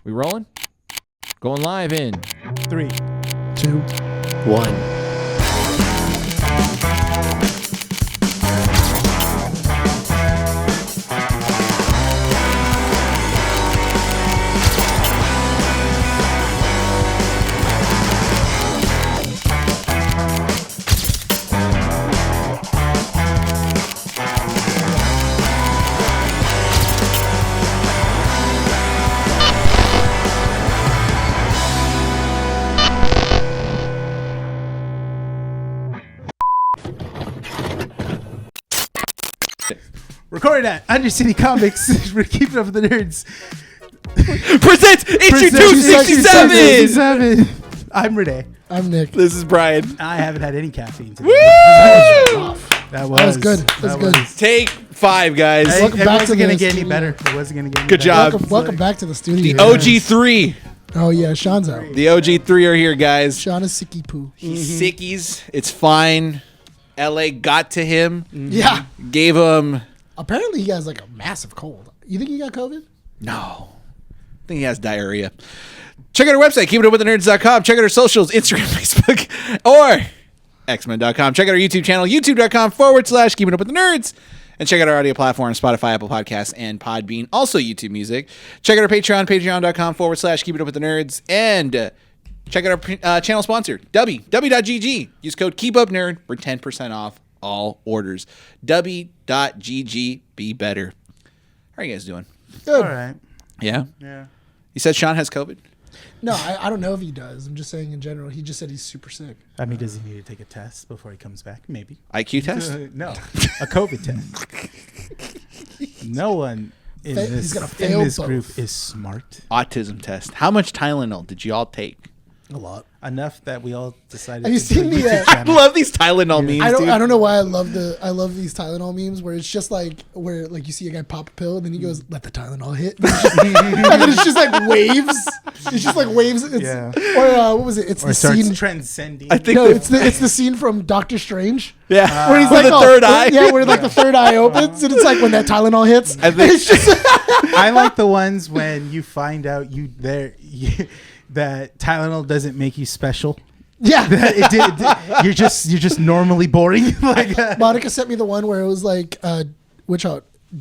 We rolling? Going live in 3, 2, 1. Recorded at Undercity Comics. We're keeping up with the nerds. Presents Issue 267. I'm Rene. I'm Nick. This is Bryan. I haven't had any caffeine today. Woo! That was good. That was good. Take 5, guys. Welcome It back wasn't to going to the get any studio. better. It wasn't going to get any Good better. job. Welcome back to the studio. The OG3. Oh yeah, Sean's out. The OG3 are here, guys. Sean is sicky poo. He's sickies. It's fine. LA got to him. Yeah. Gave him... Apparently he has like a massive cold. You think he got COVID? No. I think he has diarrhea. Check out our website, keepitupwiththenerds.com. Check out our socials, Instagram, Facebook, or xmen.com. Check out our YouTube channel, youtube.com/keepitupwiththenerds. And check out our audio platform, Spotify, Apple Podcasts, and Podbean. Also YouTube Music. Check out our Patreon, patreon.com/keepitupwiththenerds. And check out our channel sponsor, w.gg. Use code KEEPUPNERD for 10% off all orders. w.gg. Be better. How are you guys doing? Good. All right. Yeah? Yeah. You said Sean has COVID? No, I don't know if he does. I'm just saying in general. He just said he's super sick. I mean, does he need to take a test before he comes back? Maybe. IQ test? No. A COVID test. No one in He's gonna this fail both. group is smart. Autism test. How much Tylenol did you all take? A lot. Enough that we all decided Have you to do seen a the, YouTube I channel. love these Tylenol memes, I dude. don't know why I love these Tylenol memes where it's just like where like you see a guy pop a pill and then he goes, let the Tylenol hit. and then it's just like waves. It's just like waves. It's, Yeah. Or what was it? It's Or the starts scene. transcending. I think No, they- it's the scene from Doctor Strange. yeah. Where he's With like, the third where- eye. Yeah, where like the third eye opens and it's like when that Tylenol hits. I think- It's just I like the ones when you find out that Tylenol doesn't make you special. yeah. You're just normally boring. Like Monica sent me the one where it was like, which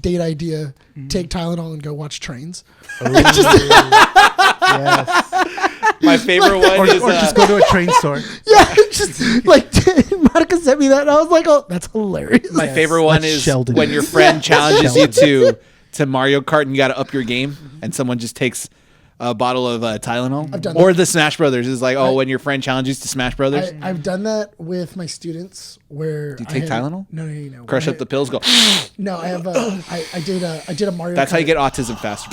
date idea, take Tylenol and go watch trains. yes. My favorite one or is... just go to a train store. Yeah, just like Monica sent me that and I was like, oh, that's hilarious. my favorite one That's is Sheldon. when your friend challenges you to Mario Kart and you got to up your game and someone just takes a bottle of Tylenol. I've done or that. the Smash Brothers is like, when your friend challenges to Smash Brothers. I've done that with my students where Do you take Tylenol? No. Crush up the pills, go. No, I have I did a Mario That's Kart. how you get autism faster.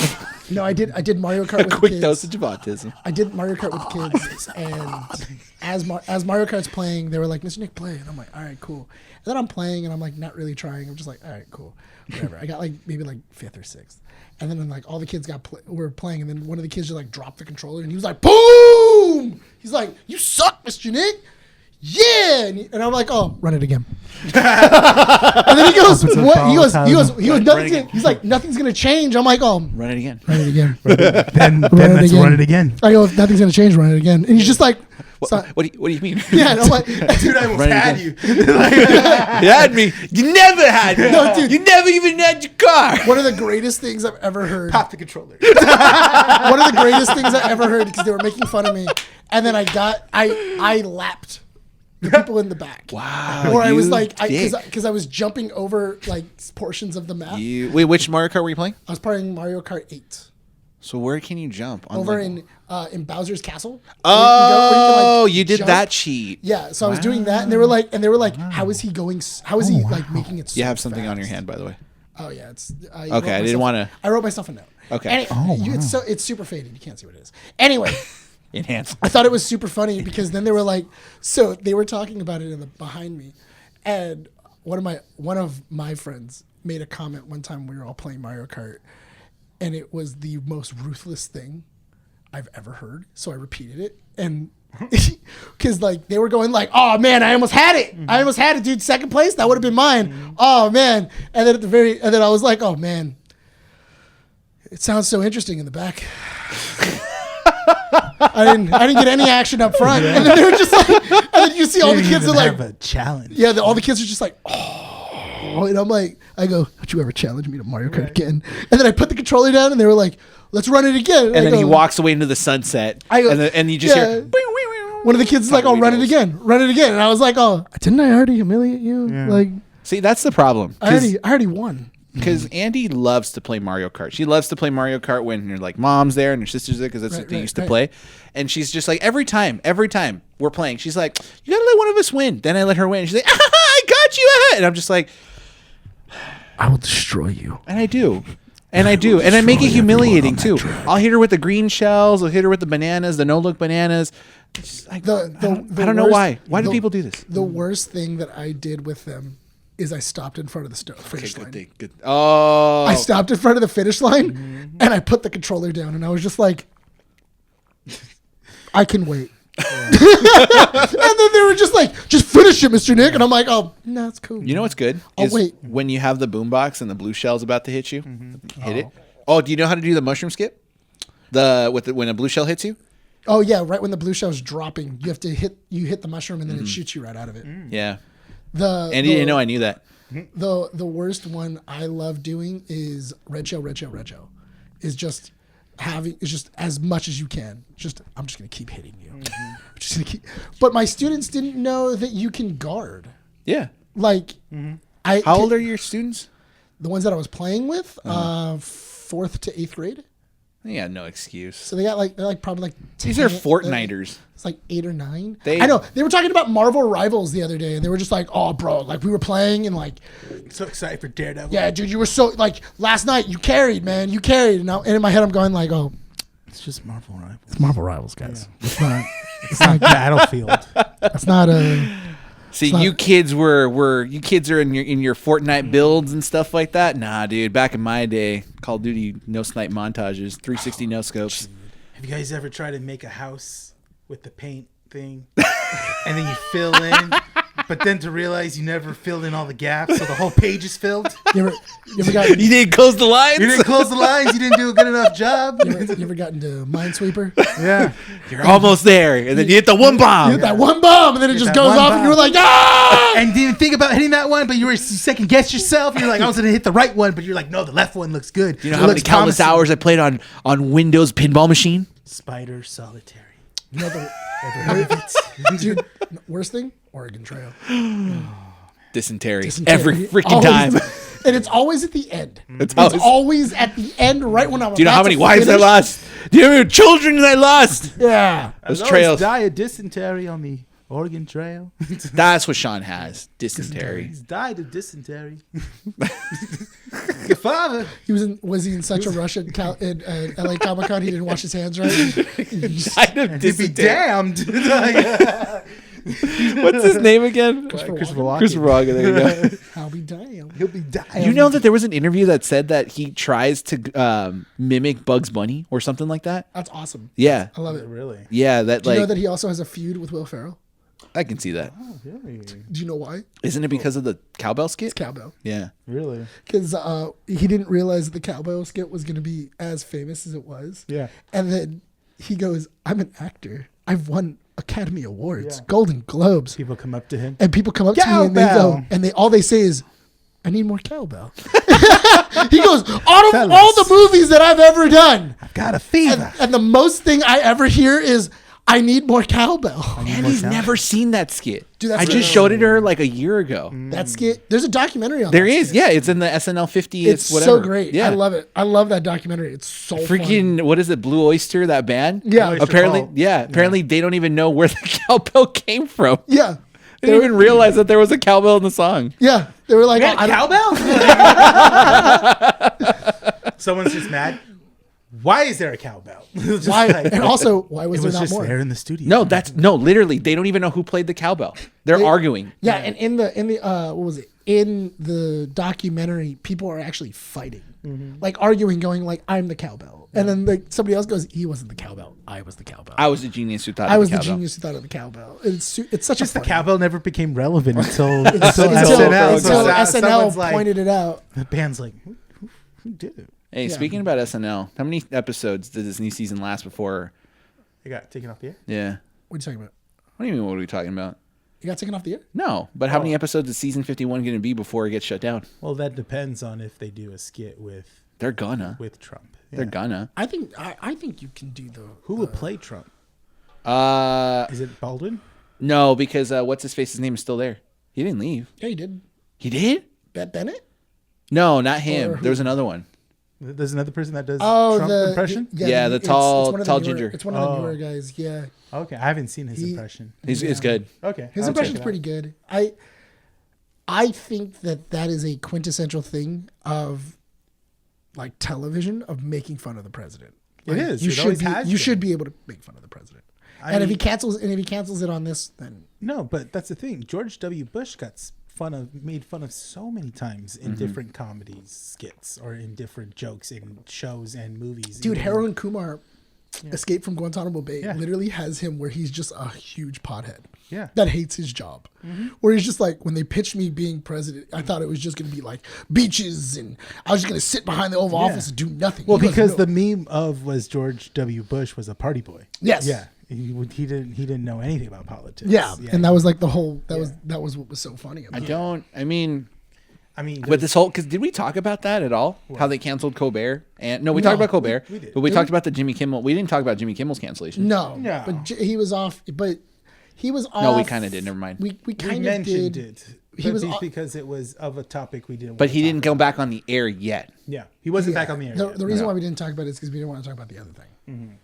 No, I did Mario Kart with the Quick kids. dosage of autism. I did Mario Kart with the kids, and as Mario Kart's playing, they were like, "Mr. Nick, play," and I'm like, "All right, cool." And then I'm playing, and I'm like, not really trying. I'm just like, "All right, cool, whatever." I got like maybe like 5th or 6th, and then like all the kids were playing, and then one of the kids just like dropped the controller, and he was like, "Boom!" He's like, "You suck, Mr. Nick." Yeah, and I'm like, "Oh, run it again." And then he goes, "What?" He goes, again. He's like, "Nothing's gonna change." I'm like, "Oh, Run it again. run it again." Then Run it let's again. run it again. I go, nothing's gonna change. Run it again, and he's just like, so- What do you mean? yeah. And I'm like, Dude, I almost Run it had again. you. You had me. You never had me. No, dude. You never even had your car. one of the greatest things I've ever heard. Pop the controller. One of the greatest things I ever heard because they were making fun of me, and then I lapped the people in the back. Wow. Or I was you like, dick. because I was jumping over like portions of the map. Wait, which Mario Kart were you playing? I was playing Mario Kart 8 So where can you jump? On over like- in Bowser's Castle. Oh, you did jump. that cheat. Yeah, so I was doing that, and they were like, how is he going? How is he like making it? So You have something on fast? your hand, by the way. Oh yeah, it's Okay, I didn't wanna- I wrote myself a note. Okay. It's super faded. You can't see what it is. Anyway, Enhanced. I thought it was super funny because then they were like, so they were talking about it behind me, and one of my friends made a comment one time we were all playing Mario Kart, and it was the most ruthless thing I've ever heard. So I repeated it, and because like they were going like, oh man, I almost had it, dude, second place, that would have been mine. Oh man, and then I was like, oh man, it sounds so interesting in the back. I didn't get any action up front. And then they were just like, and then you see all the kids are like, have a challenge. yeah, all the kids are just like, oh, and I'm like, I go, don't you ever challenge me to Mario Kart again? And then I put the controller down, and they were like, let's run it again. And then he walks away into the sunset, and you just hear. One of the kids is like, "Oh, run it again, and I was like, "Oh, didn't I already humiliate you?" Yeah. Like, See, that's the problem. I already won. Because Andy loves to play Mario Kart. She loves to play Mario Kart when your like mom's there and your sister's there because that's what they used to play. And she's just like every time we're playing, she's like, "You gotta let one of us win." Then I let her win. And she's like, "I got you!" And I'm just like, I will destroy you. and I do. And I do. And I make it humiliating too. I'll hit her with the green shells. I'll hit her with the bananas, the no-look bananas. It's like, I don't know why. Why do people do this? The worst thing that I did with them is I stopped in front of the finish line. Good. Oh. I stopped in front of the finish line, and I put the controller down, and I was just like, I can wait. And then they were just like, just finish it, Mr. Nick. And I'm like, oh, no, it's cool. You know what's good? I'll wait. When you have the boombox and the blue shell's about to hit you, hit it. Oh, do you know how to do the mushroom skip? When a blue shell hits you? Oh yeah, right when the blue shell's dropping, you have to hit the mushroom, and then it shoots you right out of it. Yeah. And you didn't know I knew that. The worst one I love doing is red shell. Is just as much as you can. I'm just gonna keep hitting you. I'm just gonna keep. But my students didn't know that you can guard. Yeah. Like, How old are your students? The ones that I was playing with, 4th to 8th grade. Yeah, no excuse. So they're probably like 10, These are Fortniters. It's like 8 or 9. I I know they were talking about Marvel Rivals the other day, and they were just like, "Oh, bro, like we were playing and like, So excited for Daredevil. yeah, dude, you were so like last night you carried, man, you carried." And in my head I'm going like, "Oh, It's just Marvel Rivals. it's Marvel Rivals, guys. Yeah. It's not Battlefield. It's not a." See, you kids are in your Fortnite builds and stuff like that. Nah, dude. Back in my day, Call of Duty no snipe montages, 360 no scopes. Have you guys ever tried to make a house with the paint thing, and then you fill in, but then to realize you never filled in all the gaps, so the whole page is filled? You ever got? You didn't close the lines. You didn't close the lines. You didn't do a good enough job. You ever got into Minesweeper? Yeah. You're almost there, and then you hit the one You bomb. hit that one bomb, and then it just that goes one off, and bomb. you were like, "Ah!" And didn't think about hitting that one, but you second guess yourself. You're like, I was gonna hit the right one, but you're like, no, the left one looks good. You know how many countless hours I played on Windows pinball machine? Spider Solitary. You know dude, worst thing, Oregon Trail. Dysentery. Dysentery. Every freaking Always. time. And it's always at the end. It's always at the end, right when I'm. Do you know about how many to wives I finish. lost? Do you know how many children I lost? Yeah. Those I trails. die of dysentery on the Oregon Trail. That's what Sean has. Dysentery. He's died of dysentery. Your father. Was he in such a rush at LA Comic Con he didn't wash his hands right? Died of And he'd be dysentery. damned. What's his name again? Christopher Walken. Christopher Walken. There you go. I'll be damned. He'll be dying. You know that there was an interview that said that he tries to mimic Bugs Bunny or something like that? That's awesome. Yeah. I love it. Really? Yeah, that Do you like know that he also has a feud with Will Ferrell? I can see that. Oh, really? Do you know why? Isn't it because of the cowbell skit? It's cowbell. Yeah. Really? Because he didn't realize that the cowbell skit was going to be as famous as it was. Yeah. And then he goes, "I'm an actor. I've won Academy Awards, Yeah. Golden Globes." People come up to him. And people come up to me and they go, Cowbell. and all they say is, "I need more cowbell." He goes, "Out of Fellas. all the movies that I've ever done, I've got a fever. and the most thing I ever hear is, I need more cowbell." Andy's never seen that skit. Dude, that's I just really- showed it to her like a year ago. That skit, there's a documentary on There that is, skit. yeah. It's in the SNL 50th. It's whatever. so great. Yeah, I love it. I love that documentary. It's so freaking. What is it? Blue Oyster, that band. Yeah. Oyster Apparently, Cult. Apparently, they don't even know where the cowbell came from. Yeah. They didn't even realize that there was a cowbell in the song. Yeah. They were like, I don't- Cowbell? Someone's just mad. Why is there a cowbell? Just why? like- And also, why was it there was not just more? there in the studio. No, literally, they don't even know who played the cowbell. They're arguing. Yeah, and in the what was it? In the documentary, people are actually fighting, like arguing, going like, "I'm the cowbell," and then like somebody else goes, "He wasn't the cowbell. I was the cowbell. I was the genius who thought. I of was the cowbell. genius who thought of the cowbell." It's such Just a the funny- cowbell never became relevant until until SNL. So SNL someone's like- pointed it out. The band's like, who did it? Hey, Yeah. speaking about SNL, how many episodes did this new season last before It got taken off the air. Yeah. What are you talking about? What do you mean? What are we talking about? You got taken off the air? No, but how many episodes is season 51 going to be before it gets shut down? Well, that depends on if they do a skit with They're gonna. Trump. They're gonna. I think you can do the. Who would play Trump? Is it Baldwin? No, because what's his face? His name is still there. He didn't leave. Yeah, you did. He did? Bet Bennett? No, not him. Or who? There was another one. There's another person that does Oh, Trump impression. Yeah, the it's tall one of the newer- ginger. It's one of the newer guys. Yeah, Okay, I haven't seen his impression. It's good. Okay, his I'll impression's check it pretty good. I think that is a quintessential thing of like television of making fun of the president. It Like, is. You It should always be. has You been. should be able to make fun of the president. I And if he mean- cancels it on this, then No, but that's the thing. George W. Bush got made fun of so many times in different comedies, skits, or in different jokes in shows and movies. dude, Even- Harold Kumar, Escape from Guantanamo Bay, Yeah. literally has him where he's just a huge pothead. Yeah. That hates his job. Where he's just like, when they pitched me being president, I thought it was just going to be like beaches and I was just going to sit behind the Oval Yeah. Office and do nothing. Well, He goes, because "No." the meme was George W. Bush was a party boy. Yes. Yeah. He didn't know anything about politics. Yeah. And that was like the whole, that was what was so funny about it. I mean, With this whole, because did we talk about that at all? How they canceled Colbert? And no, we talked about Colbert, we did. but we talked about the Jimmy Kimmel. We didn't talk about Jimmy Kimmel's cancellation. No. No. But he was off. But he was off. No, we kind of did. Never mind. We we kind of mentioned did. it. He was because it was of a topic we didn't. But want he to didn't talk go back on the air yet. about. Yeah, he wasn't Yeah. back on the air. The, yet. the reason why we didn't talk about it is because we didn't want to talk about the other thing.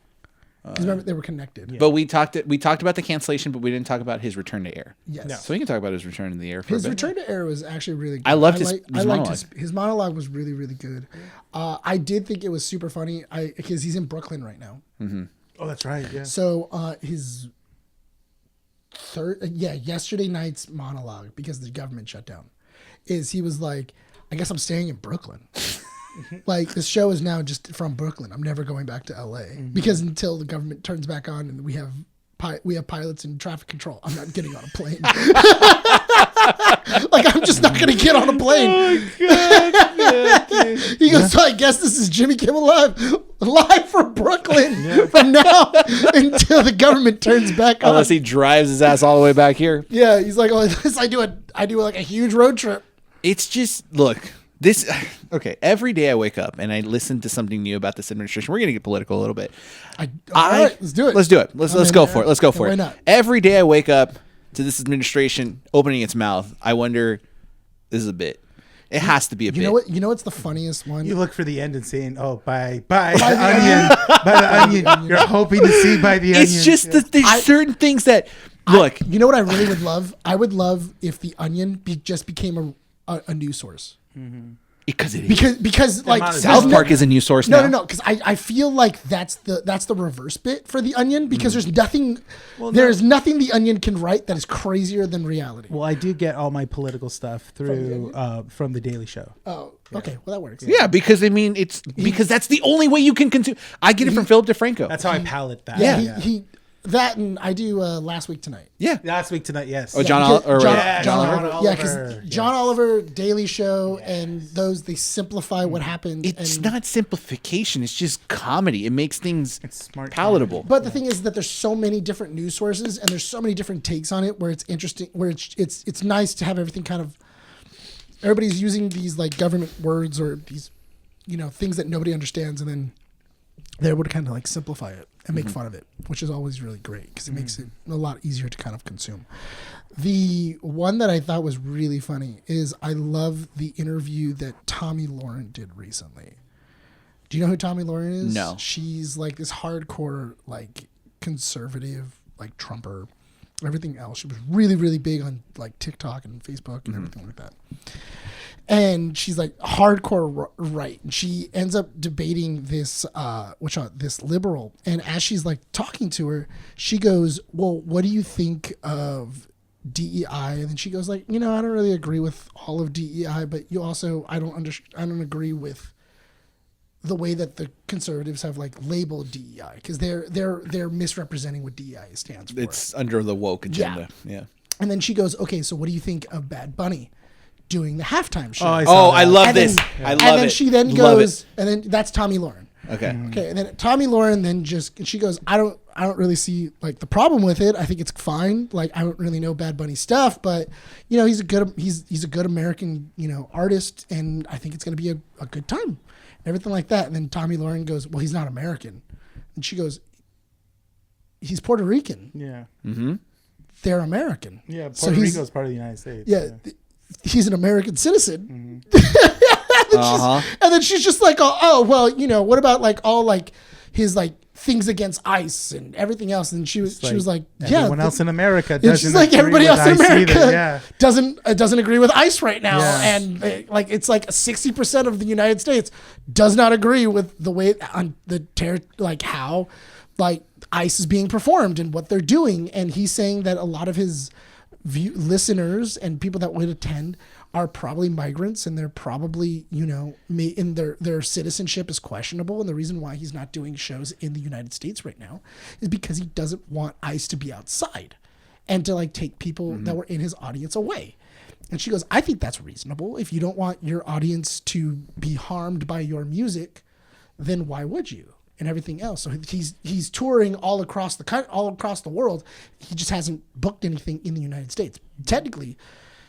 Because remember, they were connected. But we talked about the cancellation, but we didn't talk about his return to air. Yes. No. So we can talk about his return to the air for His a bit. return to air was actually really good. I loved his I liked monologue. his monologue was really, really good. I did think it was super funny because he's in Brooklyn right now. Oh, that's right. Yeah. So his yesterday night's monologue, because the government shut down, is he was like, I guess I'm staying in Brooklyn. Like, this show is now just from Brooklyn. I'm never going back to LA because until the government turns back on and we have pilots in traffic control, I'm not getting on a plane. Like, I'm just not going to get on a plane. Oh God! He goes, so I guess this is Jimmy Kimmel live from Brooklyn from now until the government turns back on. Unless he drives his ass all the way back here. Yeah, he's like, oh, I do like a huge road trip. It's just, look, this, okay, every day I wake up and I listen to something new about this administration. We're going to get political a little bit. All right, let's do it. Let's do it. Let's go for it. Let's go for why it. not? Every day I wake up to this administration opening its mouth, I wonder, this is a bit. It has to be a bit. You know what? You know what's the funniest one? You look for the end and saying, "Oh, by the onion, by the onion." You're hoping to see by the onion. It's just that there's certain things that, look. You know what I really would love? I would love if the Onion just became a news source. Because it is. Because like amount of South there's Park is a news source now. No, because I feel like that's the reverse bit for the Onion because there's nothing nothing the Onion can write that is crazier than reality. Well, I do get all my political stuff through from the Daily Show. Oh, okay, well that works. Yeah, because I mean, it's because that's the only way you can consume. I get it from Philip DeFranco. That's how I palette that. Yeah, he that and I do Last Week Tonight. Yeah. Last week tonight, yes. Oh, John Oliver. John Oliver. Yeah, because Oliver. John Oliver, Daily Show, and those they simplify what happened. It's and, not simplification. It's just comedy. It makes things It's smart palatable. But the thing is that there's so many different news sources and there's so many different takes on it where it's interesting, where it's nice to have everything kind of. Everybody's using these like government words or these, things that nobody understands, and then they're able to kind of like simplify it and make fun of it, which is always really great because it makes it a lot easier to kind of consume. The one that I thought was really funny is I love the interview that Tommy Lauren did recently. Do you know who Tommy Lauren is? No. She's like this hardcore, like conservative, like Trumper, everything else. She was really, really big on like TikTok and Facebook and everything like that. And she's like hardcore right. And she ends up debating this, this liberal. And as she's like talking to her, she goes, well, what do you think of DEI? And then she goes like, I don't really agree with all of DEI, but you also, I don't agree with the way that the conservatives have like labeled DEI because they're misrepresenting what DEI stands for. It's under the woke agenda. Yeah. And then she goes, okay, so what do you think of Bad Bunny doing the halftime show? I saw I that. love And this. then- I love and then it. she then Love goes, it. and then that's Tommy Lauren. Okay. Okay, and then Tommy Lauren she goes, I don't really see like the problem with it. I think it's fine. Like I don't really know Bad Bunny stuff, but he's a good American artist, and I think it's gonna be a good time, and everything like that. And then Tommy Lauren goes, well, he's not American, and she goes, he's Puerto Rican. Yeah. Mm-hmm. They're American. Yeah. Puerto Rico is part of the United States. Yeah. He's an American citizen. Mm-hmm. And then she's just like, oh, well, what about like all like his like things against ICE and everything else? And she was like, yeah, everyone else in America doesn't. She's like, everybody else in America either. doesn't agree with ICE right now, and like it's like 60% of the United States does not agree with the way on like how like ICE is being performed and what they're doing. And he's saying that a lot of his listeners and people that would attend are probably migrants, and they're probably, in their citizenship is questionable. And the reason why he's not doing shows in the United States right now is because he doesn't want ICE to be outside and to like take people that were in his audience away. And she goes, I think that's reasonable. If you don't want your audience to be harmed by your music, then why would you? And everything else. So he's touring all across the world. He just hasn't booked anything in the United States. Technically,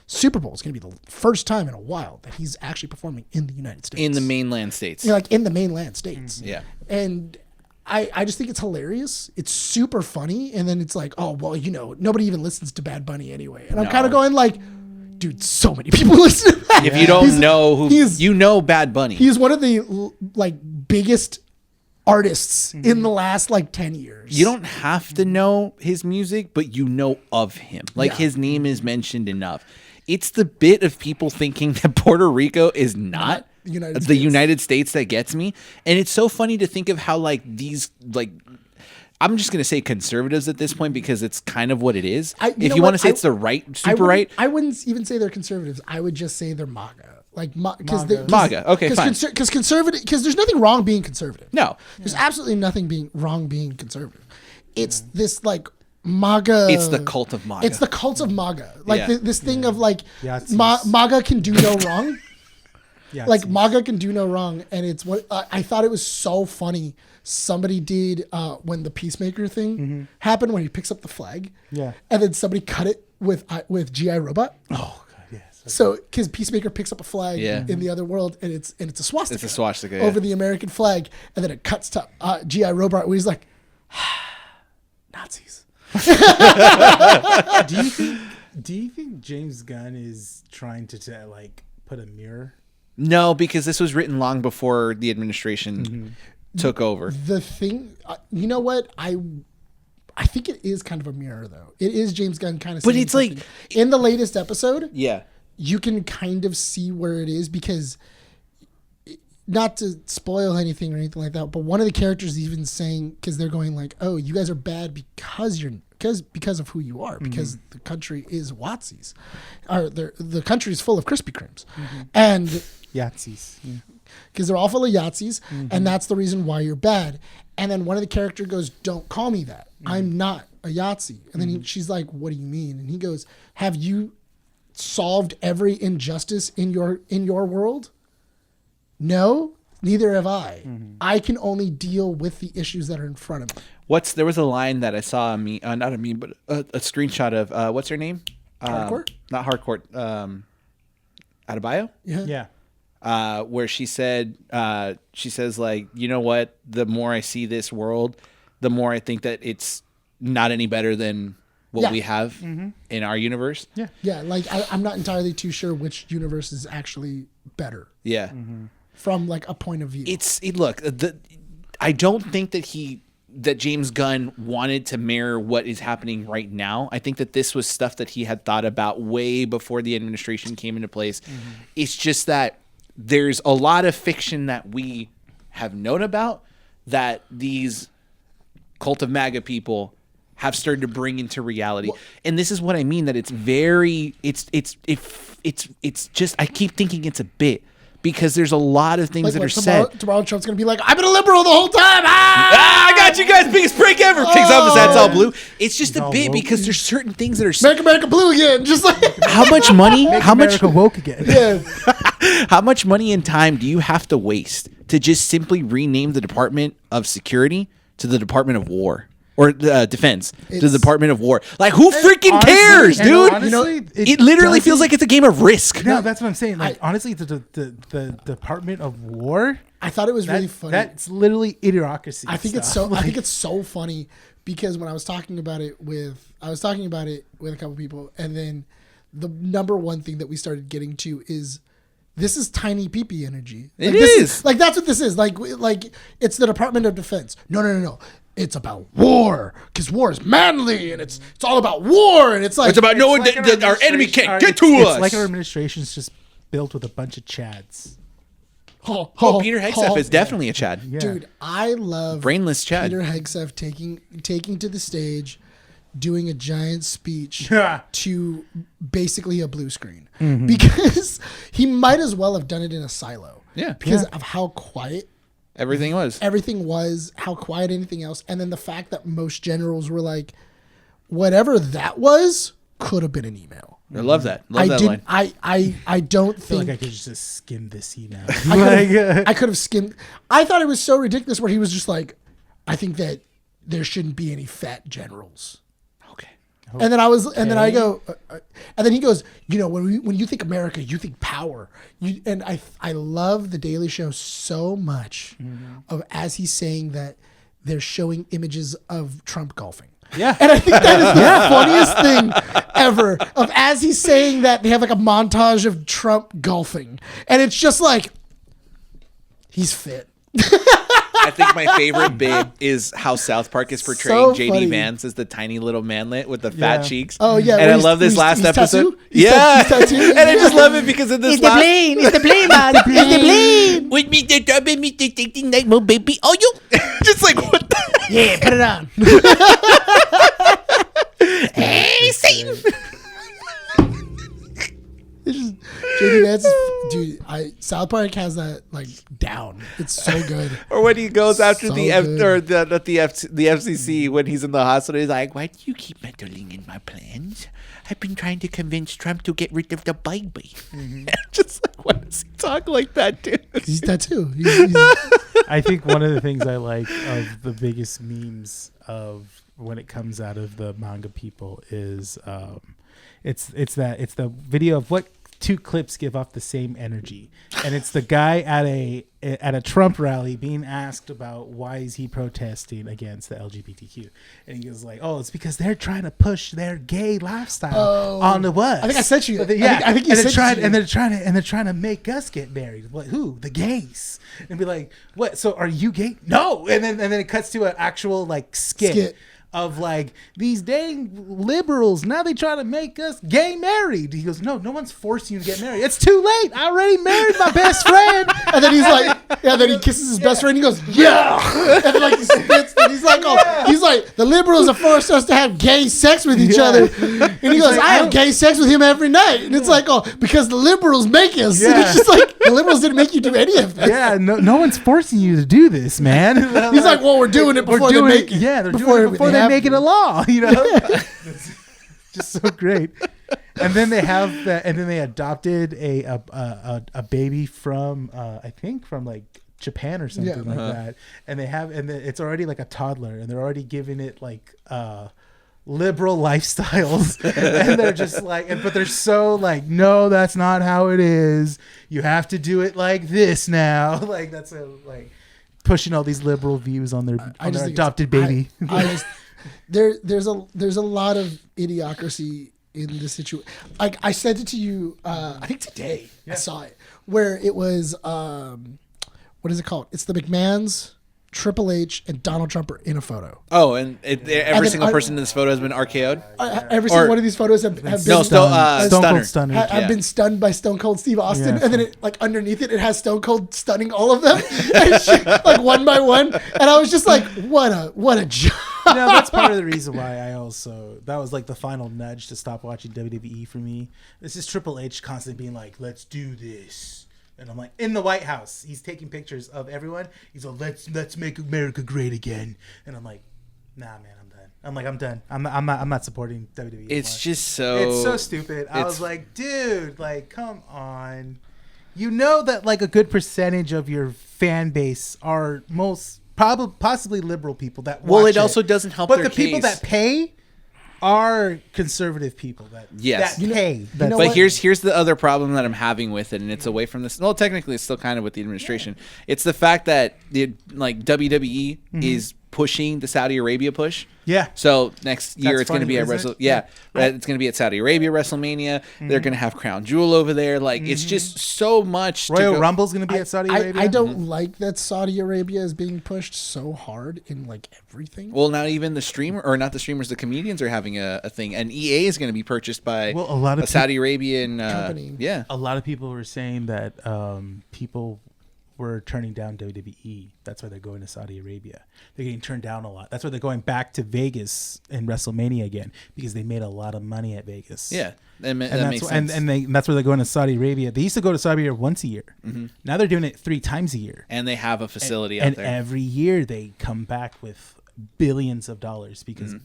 Super Bowl is going to be the first time in a while that he's actually performing in the United States. In the mainland states. Like in the mainland states. Yeah. And I just think it's hilarious. It's super funny. And then it's like, oh, well, nobody even listens to Bad Bunny anyway. And I'm kind of going like, dude, so many people listen to that. If you don't know Bad Bunny. He's one of the like biggest artists in the last like 10 years. You don't have to know his music, but you know of him. Like his name is mentioned enough. It's the bit of people thinking that Puerto Rico is not the United States that gets me. And it's so funny to think of how like these like I'm just going to say conservatives at this point because it's kind of what it is. If you want to say it's the right, super right. I wouldn't even say they're conservatives. I would just say they're MAGA. Like MAGA. Okay, fine. Because conservative, because there's nothing wrong being conservative. No, there's absolutely nothing wrong being conservative. It's this like MAGA. It's the cult of MAGA. It's the cult of MAGA. Like this thing of like Yahtzees. MAGA can do no wrong. Yahtzees. Like MAGA can do no wrong, and it's what I thought it was so funny. Somebody did when the Peacemaker thing happened when he picks up the flag. Yeah, and then somebody cut it with GI Robot. Oh. So, because Peacemaker picks up a flag in the other world, and it's a swastika. It's a swastika over the American flag, and then it cuts to GI Robot, where he's like, Nazis. Do you think James Gunn is trying to like put a mirror? No, because this was written long before the administration took over. The thing, you know what? I think it is kind of a mirror, though. It is James Gunn kind of. But it's something. Like in the latest episode. Yeah. You can kind of see where it is because, not to spoil anything or anything like that, but one of the characters even saying, because they're going like, "Oh, you guys are bad because of who you are, because the country is Watsies, or the country is full of Krispy Kremes, and Yahtzees, because they're all full of Yahtzees, and that's the reason why you're bad." And then one of the characters goes, "Don't call me that. I'm not a Yahtzee." And then she's like, "What do you mean?" And he goes, "Have you solved every injustice in your world? No, neither have I. I can only deal with the issues that are in front of me." There was a line that I saw not a meme, but a screenshot of what's her name? Hardcore? Not Hardcore. AVBE? Yeah. Where she says like, you know what? The more I see this world, the more I think that it's not any better than what we have in our universe. Yeah. Like I'm not entirely too sure which universe is actually better. Yeah. From like a point of view. I don't think that James Gunn wanted to mirror what is happening right now. I think that this was stuff that he had thought about way before the administration came into place. It's just that there's a lot of fiction that we have known about that these cult of MAGA people have started to bring into reality. And this is what I mean, that it's very, it's just, I keep thinking it's a bit, because there's a lot of things like that are said. Tomorrow Trump's going to be like, "I've been a liberal the whole time. I got you guys, biggest break ever." Picks up his hats all blue. It's just a all bit woke. because there's certain things that are. Make America blue again, just like How much money? How much? America woke again. yeah. How much money and time do you have to waste to just simply rename the Department of Security to the Department of War or Defense to the Department of War? Like, who freaking cares, dude? Honestly, It literally feels like it's a game of Risk. No, that's what I'm saying. Like, honestly, the Department of War. I thought it was really funny. That's literally idiocracy. I think it's so. I think it's so funny because when I was talking about it with a couple people, and then the number one thing that we started getting to is this is tiny peepee energy. It this is. like that's what this is. Like it's the Department of Defense. No. It's about war because war is manly and it's all about war and it's like It's about knowing that our enemy can't get to us. It's like our administration's just built with a bunch of chads. Oh, Peter Hegseth is definitely a Chad. Yeah. Dude, I love Brainless Chad. Peter Hegseth taking to the stage, doing a giant speech to basically a blue screen because he might as well have done it in a silo. Yeah. Because of how quiet Everything was. how quiet anything else, and then the fact that most generals were like, whatever that was could have been an email. I love that. Love that line. I don't I feel think like I could just skim this email. I could have skimmed. I thought it was so ridiculous where he was just like, I think that there shouldn't be any fat generals. Okay. And then I go, and then he goes, when you think America, you think power. And I love the Daily Show so much of as he's saying that they're showing images of Trump golfing. Yeah. And I think that is the funniest thing ever of as he's saying that they have like a montage of Trump golfing. And it's just like, he's fit. I think my favorite bit is how South Park is portraying So JD funny. Vance as the tiny little manlet with the fat cheeks. Oh, yeah, and where I he's- love this he's- last he's episode. tattooed? He's tattooed? And I just love it because of this It's the last. plane. It's the plane, man. It's the plane. With me, the double me, the taking night, more baby. Oh, you just like what? The? Yeah, put it on. Hey, Satan! It's just JD Vance is, dude. South Park has that like down. It's so good. Or when he goes after So the F good. or the FCC when he's in the hospital, he's like, "Why do you keep meddling in my plans? I've been trying to convince Trump to get rid of the baby." Just like, why does he talk like that, dude? He's tattooed. I think one of the things I like of the biggest memes of when it comes out of the manga people is it's the video of what two clips give off the same energy, and it's the guy at a Trump rally being asked about why is he protesting against the LGBTQ, and he goes like, "Oh, it's because they're trying to push their gay lifestyle onto us." I think I sent you. Yeah, I think you sent you. and they're trying to make us get married. Like, who? The gays. And be like, what? So are you gay? No. And then it cuts to an actual like skit. Of like these dang liberals, now they try to make us gay married. He goes, no one's forcing you to get married. It's too late. I already married my best friend. And then he's like, then he kisses his best friend. And he goes, yeah. And then like he spits. And he's like, he's like, the liberals are forced us to have gay sex with each other. And he goes, like, I have gay sex with him every night. And it's like, because the liberals make us. And it's just like the liberals didn't make you do any of this. Yeah, no one's forcing you to do this, man. He's like, well, we're doing it before they make it. Yeah, they're doing it before they make it a law. You know, just so great. And then they have that, and then they adopted a baby from I think from like Japan or something like that. And it's already like a toddler, and they're already giving it like liberal lifestyles, and they're just like, but they're so like, no, that's not how it is. You have to do it like this now. Like that's like pushing all these liberal views on their adopted baby. There's a lot of idiocracy in this situation. Like I sent it to you, I think today. I saw it where it was what is it called? It's the McMahons, Triple H, and Donald Trump are in a photo. Oh, and every single person in this photo has been RKO'd? Every single one of these photos have been Stone Cold Stunner. have been stunned by Stone Cold Steve Austin, Yeah. and then it, like underneath it has Stone Cold stunning all of them, and shit, like one by one. And I was just like, what a job. You know, that's part of the reason why that was like the final nudge to stop watching WWE for me. This is Triple H constantly being like, let's do this. And I'm like, in the White House, he's taking pictures of everyone. He's like, let's make America great again. And I'm like, Nah, man, I'm done. I'm done. I'm not supporting WWE. It's anymore. just so. It's so stupid. I was like, dude, like, come on. You know that like a good percentage of your fan base are possibly liberal people that watch it also doesn't help. But their the people case. that pay are conservative people that pay. But here's the other problem that I'm having with it, and it's away from this. Well, technically, it's still kind of with the administration. Yeah. It's the fact that WWE is pushing the Saudi Arabia push. Yeah. So next year That's it's going to be at right. it's going to be at Saudi Arabia WrestleMania. They're going to have Crown Jewel over there. Like it's just so much. Royal Rumble's going to be at Saudi Arabia. I don't like that Saudi Arabia is being pushed so hard in like everything. Well, not even the streamer, or not the streamers, the comedians are having a thing, and EA is going to be purchased by a lot of Saudi Arabian company. Yeah. A lot of people were saying that people were turning down WWE. That's why they're going to Saudi Arabia. They're getting turned down a lot. That's why they're going back to Vegas and WrestleMania again, because they made a lot of money at Vegas. Yeah, that makes sense. And that's where they're going to Saudi Arabia. They used to go to Saudi Arabia once a year. Mm-hmm. Now they're doing it 3 times a year. And they have a facility out there. And every year they come back with billions of dollars because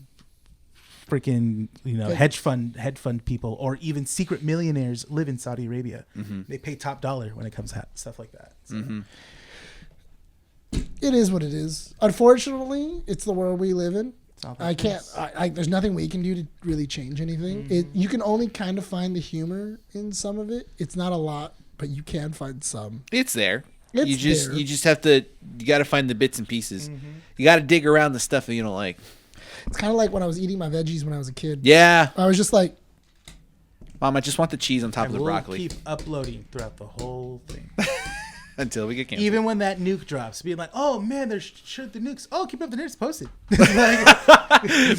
freaking hedge fund people or even secret millionaires live in Saudi Arabia. They pay top dollar when it comes to stuff like that. So. It is what it is. Unfortunately, it's the world we live in. I can't. There's nothing we can do to really change anything. You can only kind of find the humor in some of it. It's not a lot, but you can find some. It's there. You just have to. You got to find the bits and pieces. You got to dig around the stuff that you don't like. It's kind of like when I was eating my veggies when I was a kid. Yeah. I was just like, Mom, I just want the cheese on top of the broccoli. Keep uploading throughout the whole thing. Until we get canceled. Even when that nuke drops, being like, oh man, there's sure the nukes. Oh, keep up the nukes posted.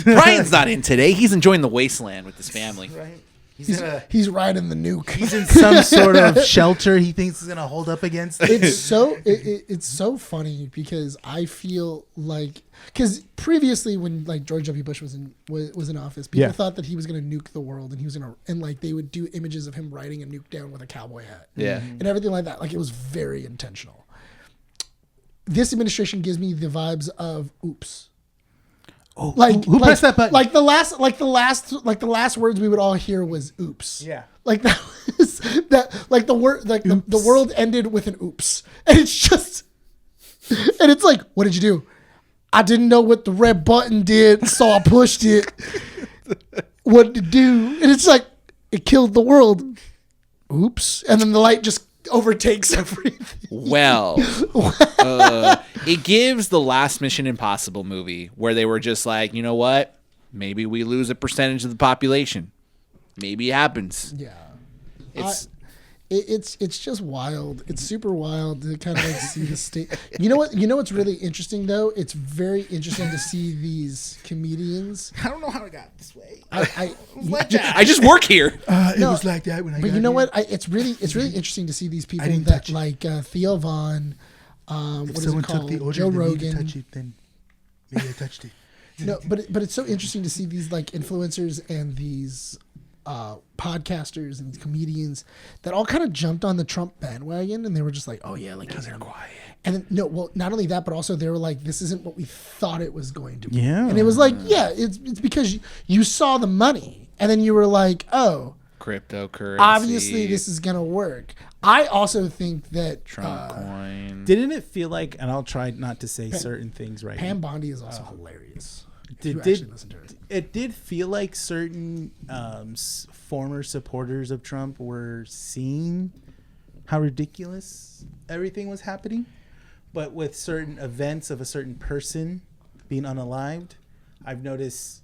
Brian's not in today. He's enjoying the wasteland with his family. Right. He's riding the nuke. He's in some sort of shelter he thinks is gonna hold up against. It's so funny because I feel like previously when like George W. Bush was in office, people thought that he was gonna nuke the world and he was gonna like they would do images of him riding a nuke down with a cowboy hat, and everything like that. Like it was very intentional. This administration gives me the vibes of oops. Oh, who pressed that button? Like the last words we would all hear was "oops." Yeah. Like that was that. Like the word. Like the world ended with an "oops," and it's just, and it's like, what did you do? I didn't know what the red button did, so I pushed it. What did it do? And it's like it killed the world. Oops! And then the light just overtakes everything. Well, it gives the last Mission Impossible movie where they were just like, you know what? Maybe we lose a percentage of the population. Maybe it happens. Yeah. It's just wild. It's super wild to kind of like see the state. You know what's really interesting though? It's very interesting to see these comedians. I don't know how it got this way. I just work here. It was like that when I got But you know here. what? It's really interesting to see these people that like Theo Vaughn, what is it called? Joe Rogan. Touch it, then maybe I touched it. No, but it's so interesting to see these like influencers and these podcasters and comedians that all kind of jumped on the Trump bandwagon and they were just like, oh yeah, like Because they're quiet. and then not only that, but also they were like, this isn't what we thought it was going to be. Yeah. And it was like, yeah, it's because you saw the money and then you were like, oh, Cryptocurrency. obviously this is gonna work. I also think that Trump coin. Didn't it feel like, and I'll try not to say certain things right Pam Bondi is also hilarious. Did actually listen to it. It did feel like certain former supporters of Trump were seeing how ridiculous everything was happening, but with certain events of a certain person being unalived, I've noticed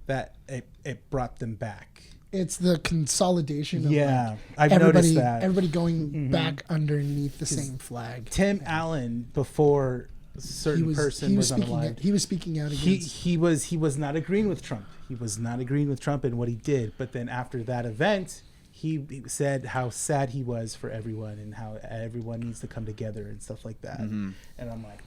that it brought them back. It's the consolidation of I've noticed that. Everybody going back underneath the same flag. Tim Allen, before a certain person was unalived, he was speaking out against. He was not agreeing with Trump. He was not agreeing with Trump and what he did. But then after that event, he said how sad he was for everyone and how everyone needs to come together and stuff like that. And I'm like,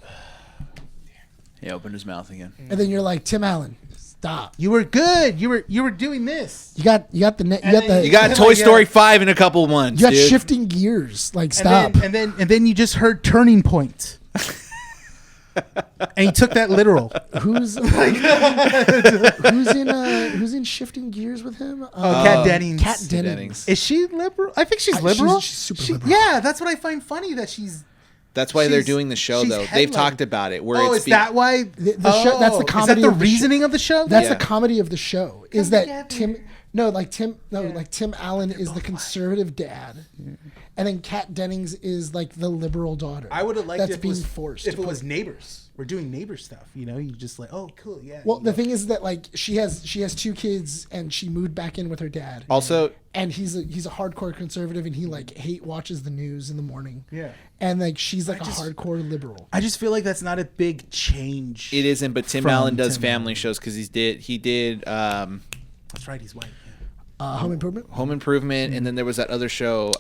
He opened his mouth again. And then you're like, Tim Allen, stop. you were good. You were doing this. You got You got Toy Story 5 in a couple months. You got dude. shifting gears. Like, stop. And then you just heard Turning Point. And he took that literal. Who's in Shifting Gears with him? Kat Dennings. Kat Dennings. Is she liberal? I think she's liberal. She's super liberal. Yeah, that's what I find funny that she's. That's why they're She's- doing the show, she's though. They've headlining. talked about it. Where Oh, it's is that why? The show, that's the comedy. Is that the of reasoning of the show? That's Yeah. the comedy of the show. Is Come that together. Tim Allen is the conservative dad, and then Kat Dennings is like the liberal daughter. I would have liked that's if it being was forced. If to it was put- neighbors. We're doing neighbor stuff. You know, you just like, oh, cool, yeah. Well, the thing is that like she has 2 kids and she moved back in with her dad. Also, And he's a hardcore conservative and he like watches the news in the morning. Yeah. And like she's like a hardcore liberal. I just feel like that's not a big change. it isn't, but Tim From Allen does Tim family Allen. shows because he did That's right, he's white. Home Improvement. Home Improvement, and then there was that other show,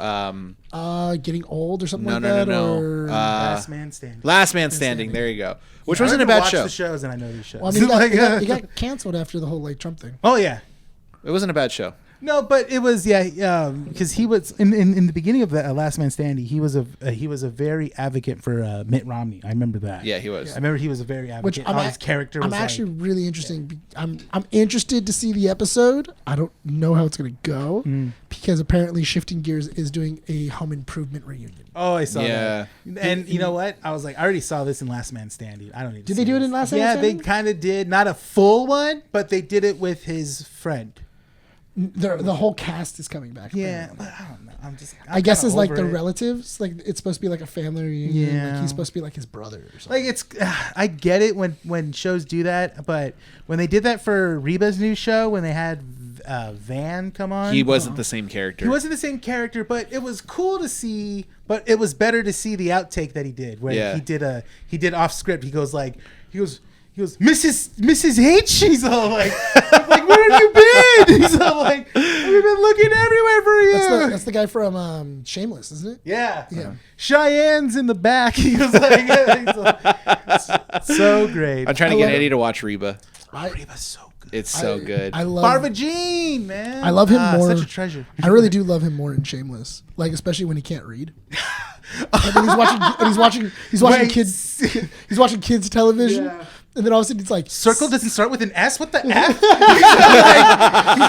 Getting Old or something No, like no, that. no. Or Last Man Standing. Last Man Standing. There you go. Which I wasn't a never bad watched show. the shows, and I know these shows. well, I mean, Like, he got canceled after the whole like Trump thing. oh yeah. It wasn't a bad show. No, but it was because he was in the beginning of the Last Man Standing. He was a very advocate for Mitt Romney. I remember that. Yeah, he was. I remember he was a very Which advocate. His character was I'm actually really interested. I'm interested to see the episode. I don't know how it's going to go because apparently Shifting Gears is doing a Home Improvement reunion. oh, I saw Yeah. that. And you know what? I was like, I already saw this in Last Man Standing. I don't need to Did see they do it this. in Last Man Yeah, Standing? they kind of did. Not a full one, but they did it with his friend. The whole cast is coming back. Yeah, apparently. but I don't know. I'm I guess kinda it's like over the it. relatives. Like it's supposed to be like a family reunion. Yeah. Like he's supposed to be like his brother or something. Like it's, I get it when shows do that, but when they did that for Reba's new show, when they had Van come on, He wasn't the same character. He wasn't the same character, but it was cool to see. But it was better to see the outtake that he did, where Yeah. he did off script. He goes, Mrs. H. He's all like, I'm like, where have you been? He's all like, we've been looking everywhere for you. That's the guy from Shameless, isn't it? Yeah. Yeah. Cheyenne's in the back. He was like, so great. I'm trying to I get love Eddie to watch Reba. Reba's so good. It's so good. I love. Barbara Jean, man. I love him more. Such a treasure. I really do love him more in Shameless, like especially when he can't read. And then he's watching Wait. kids television, Yeah. and then all of a sudden it's like Circle doesn't start with an S. What the F? He's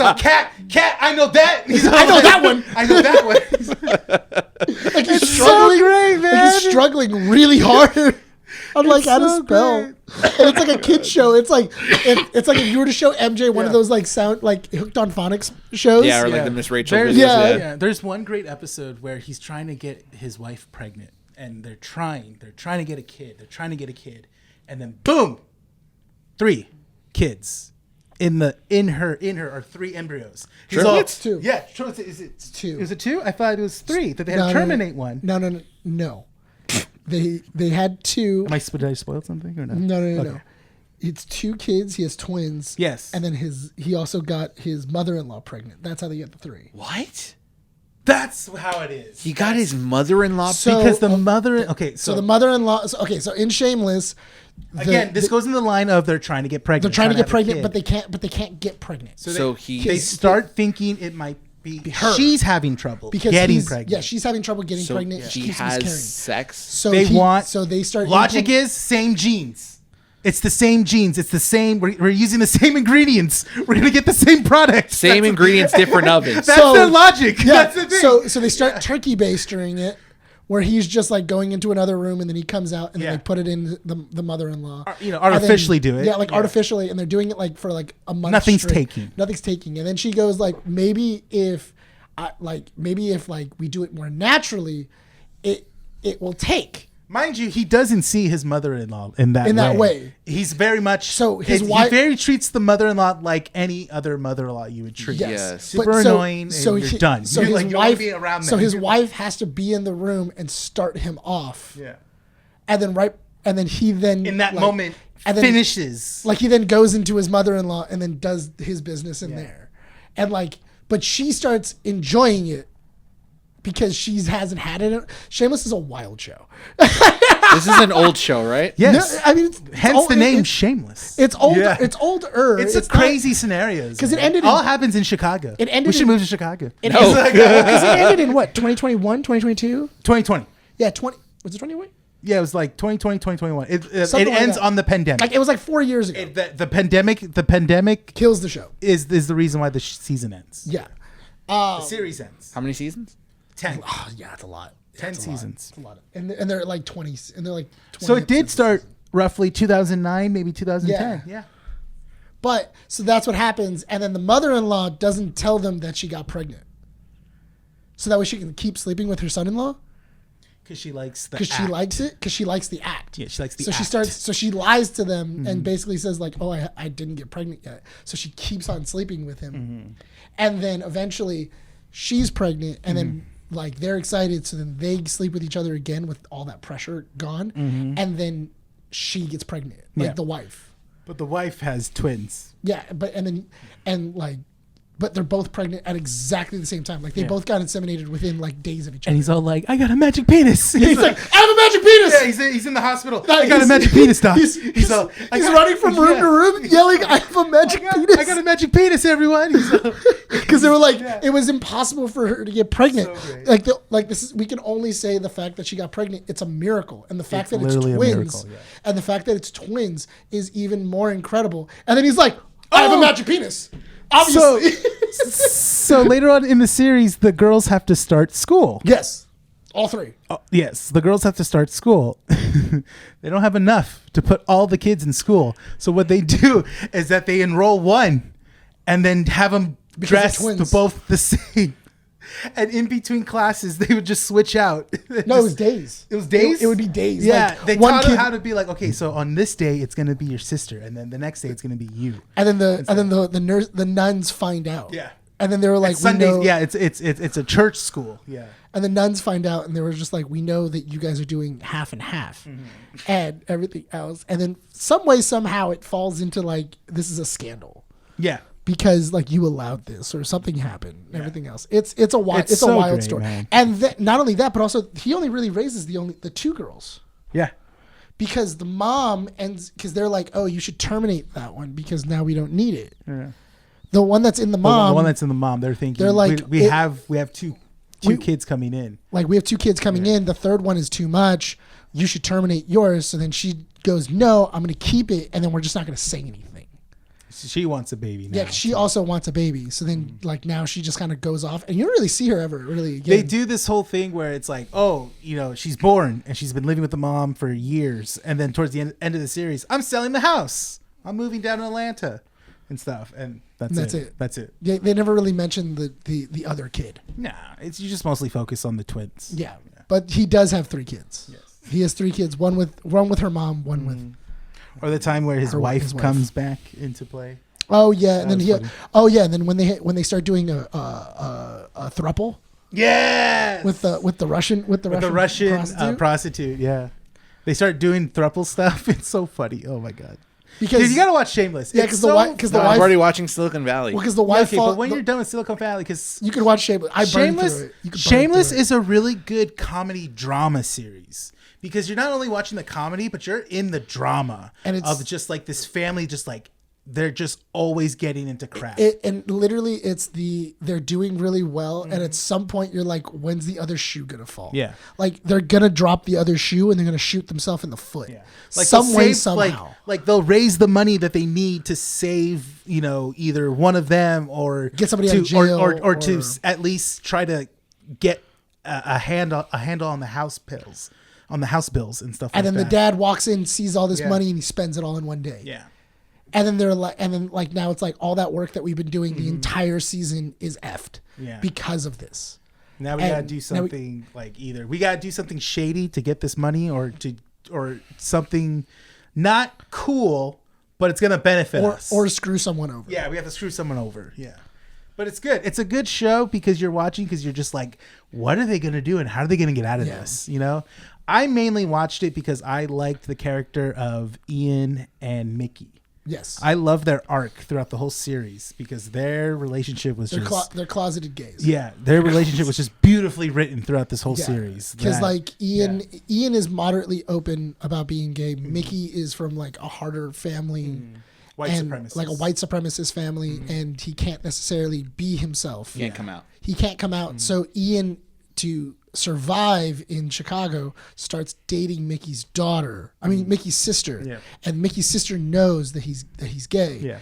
like, cat. I know that. I know that one. I know that one. like he's It's so struggling, great, man. like he's struggling really hard. I'm like, how to so spell? great. And it's like a kid show. It's like if you were to show MJ one of Yeah. those like hooked on phonics shows. Yeah, or like the Miss Rachel There's, videos. yeah. There's one great episode where he's trying to get his wife pregnant, and they're trying to get a kid, and then boom, 3 kids in her are 3 embryos. He's all- It's 2. Yeah, is it 2. Is it 2? I thought it was 3 that they had No, to no, terminate one. No. They had 2. Did I spoil something or no? No. Okay. It's 2 kids. He has twins. Yes. And then he also got his mother-in-law pregnant. That's how they get the 3. What? That's how it is. He got his mother-in-law. So- Because the mother. Okay, So the mother-in-law. So in Shameless, this goes in the line of they're trying to get pregnant. they're trying to get have a pregnant, kid. but they can't get pregnant. So they start thinking it might be her. she's having trouble because getting he's- pregnant. Yeah, she's having trouble getting so pregnant. he She keeps has miscarrying. sex. So they start Logic is same genes. It's the same genes. It's the same. We're using the same ingredients. We're gonna get the same product. Same ingredients, different ovens. That's their logic. Yeah. That's the thing. So they start turkey bastering it, where he's just like going into another room and then he comes out and then Yeah. they put it in the mother-in-law. Artificially do it. Yeah, like artificially, and they're doing it like for like a month. Nothing's straight. taking. Nothing's taking, and then she goes like, maybe if we do it more naturally, it will take. Mind you, he doesn't see his mother-in-law in that way. He's very much So his he wife- very treats the mother-in-law like any other mother-in-law you would treat. Yes. Super annoying. And you're done. So You're his like, you wanna wife, be around so them. his wife has to be in the room and start him off. Yeah. And then he In that moment, finishes. Like he then goes into his mother-in-law and then does his business in there, and like, but she starts enjoying it because she hasn't had it. Shameless is a wild show. This is an old show, right? Yes. No, I mean, Hence the name Shameless. It's old. Yeah. It's older. It's not- crazy scenarios. 'Cause it man. ended All in- happens in Chicago. It ended We should in- move to Chicago. It No. ended, because it ended in what, 2021, 2022? 2020. Yeah, 20. Was it 21? Yeah, it was like 2020, 2021. It Something like ends that. on the pandemic. Like it was like 4 years ago. The pandemic Kills the show. is the reason why the season ends. Yeah. The series ends. How many seasons? 10. Oh, yeah, it's a lot. 10 seasons. It's a lot. And they're like 20. And they're like 20 So it did episodes. start roughly 2009, maybe 2010. Yeah. But so that's what happens. And then the mother-in-law doesn't tell them that she got pregnant. So that way she can keep sleeping with her son-in-law. Because she likes the Because she act. likes it. Because she likes the act. Yeah, she likes the So she act. she lies to them and basically says like, oh, I didn't get pregnant yet. So she keeps on sleeping with him. And then eventually she's pregnant and then like they're excited. So then they sleep with each other again with all that pressure gone. And then she gets pregnant, like Yeah. the wife. But the wife has twins. Yeah. But they're both pregnant at exactly the same time. Like they both got inseminated within like days of each other. And he's all like, I got a magic penis. He's like, I have a magic penis. Yeah, he's in the hospital. No, I got a he's- magic penis, doc. He's He's running from room to room yelling, I have a magic penis. I got a magic penis, everyone. He's all, Because they were like, it was impossible for her to get pregnant. So great. Like this is, we can only say the fact that she got pregnant, it's a miracle. And the fact It's that it's literally a twins, miracle, yeah. and the fact that it's twins is even more incredible. And then he's like, I have a magic penis. Obviously. So later on in the series, the girls have to start school. Yes. All three. Yes, the girls have to start school. They don't have enough to put all the kids in school. So what they do is that they enroll one and then have them Because dressed they're twins. both the same. And in between classes, they would just switch out. No, it was days. It was days? It would be days. Yeah, Like, they one taught kid, them how to be like, okay, so on this day it's gonna be your sister, and then the next day it's gonna be you. and then the nuns find out. Yeah. And then they were like, Sundays, we know, yeah, it's a church school. Yeah. And the nuns find out, and they were just like, we know that you guys are doing half and half, and everything else. And then some way, somehow, it falls into like, this is a scandal Yeah. because like you allowed this or something happened. And everything else. It's a wild, It's it's a so wild great, story. man. And not only that, but also he only really raises the two girls. Yeah. Because the mom because they're like, oh, you should terminate that one because now we don't need it. Yeah. The one that's in the mom, The one that's in the mom, they're thinking They're like, we have two kids coming in. like we have two kids coming in. The third one is too much. You should terminate yours. So then she goes, no, I'm going to keep it. And then we're just not going to say anything. She wants a baby now. Yeah, she also wants a baby. So then like now she just kind of goes off and you don't really see her ever really again. They do this whole thing where it's like, oh, she's born and she's been living with the mom for years. And then towards the end of the series, I'm selling the house. I'm moving down to Atlanta and stuff. And that's it. That's it. They never really mentioned the other kid. Nah, you just mostly focus on the twins. Yeah. But he does have 3 kids. Yes. He has 3 kids, one with her mom, one with Or the time where his His wife wife. comes back into play. Oh yeah, and then was funny. and then when they start doing a throuple Yes. with the Russian prostitute. prostitute, yeah. They start doing throuple stuff. It's so funny. Oh my god. because Dude, you gotta watch Shameless. Yeah, It's 'cause the so wife- 'cause the funny. I'm wife- already watching Silicon Valley. because the Yeah, wife okay, but when you're done with Silicon Valley, because you can watch Shameless. I burned Shameless, through it. You can burn Shameless through it. is a really good comedy drama series because you're not only watching the comedy, but you're in the drama And it's- of just like this family, just like they're just always getting into crap. And literally they're doing really well, and at some point you're like, when's the other shoe gonna fall? Yeah. like they're gonna drop the other shoe and they're gonna shoot themselves in the foot. Yeah. Some they'll way, save, somehow. like they'll raise the money that they need to save, either one of them or Get somebody to, out of jail or to or- at least try to get a handle on the house bills, and stuff. And like then the that. dad walks in, sees all this Yeah. money, and he spends it all in one day. Yeah. And then now it's like all that work that we've been doing the entire season is effed Yeah. because of this. Now we And gotta do now something like either we gotta do something shady to get this money, or something not cool, but it's gonna benefit us. Or screw someone over. yeah, we have to screw someone over. Yeah, but it's good. It's a good show because you're watching because you're just like, what are they gonna do and how are they gonna get out of Yeah. this? I mainly watched it because I liked the character of Ian and Mickey. Yes. I love their arc throughout the whole series because their relationship was They're closeted gays. yeah, their relationship was just beautifully written throughout this whole series. Because That- like Ian is moderately open about being gay. Mickey is from like a harder family. white and supremacist, like a white supremacist family, and he can't necessarily be himself. Can't come out. He can't come out. So Ian, to survive in Chicago, starts dating Mickey's daughter. I mean, Mickey's sister. Yeah. And Mickey's sister knows that he's gay. Yeah.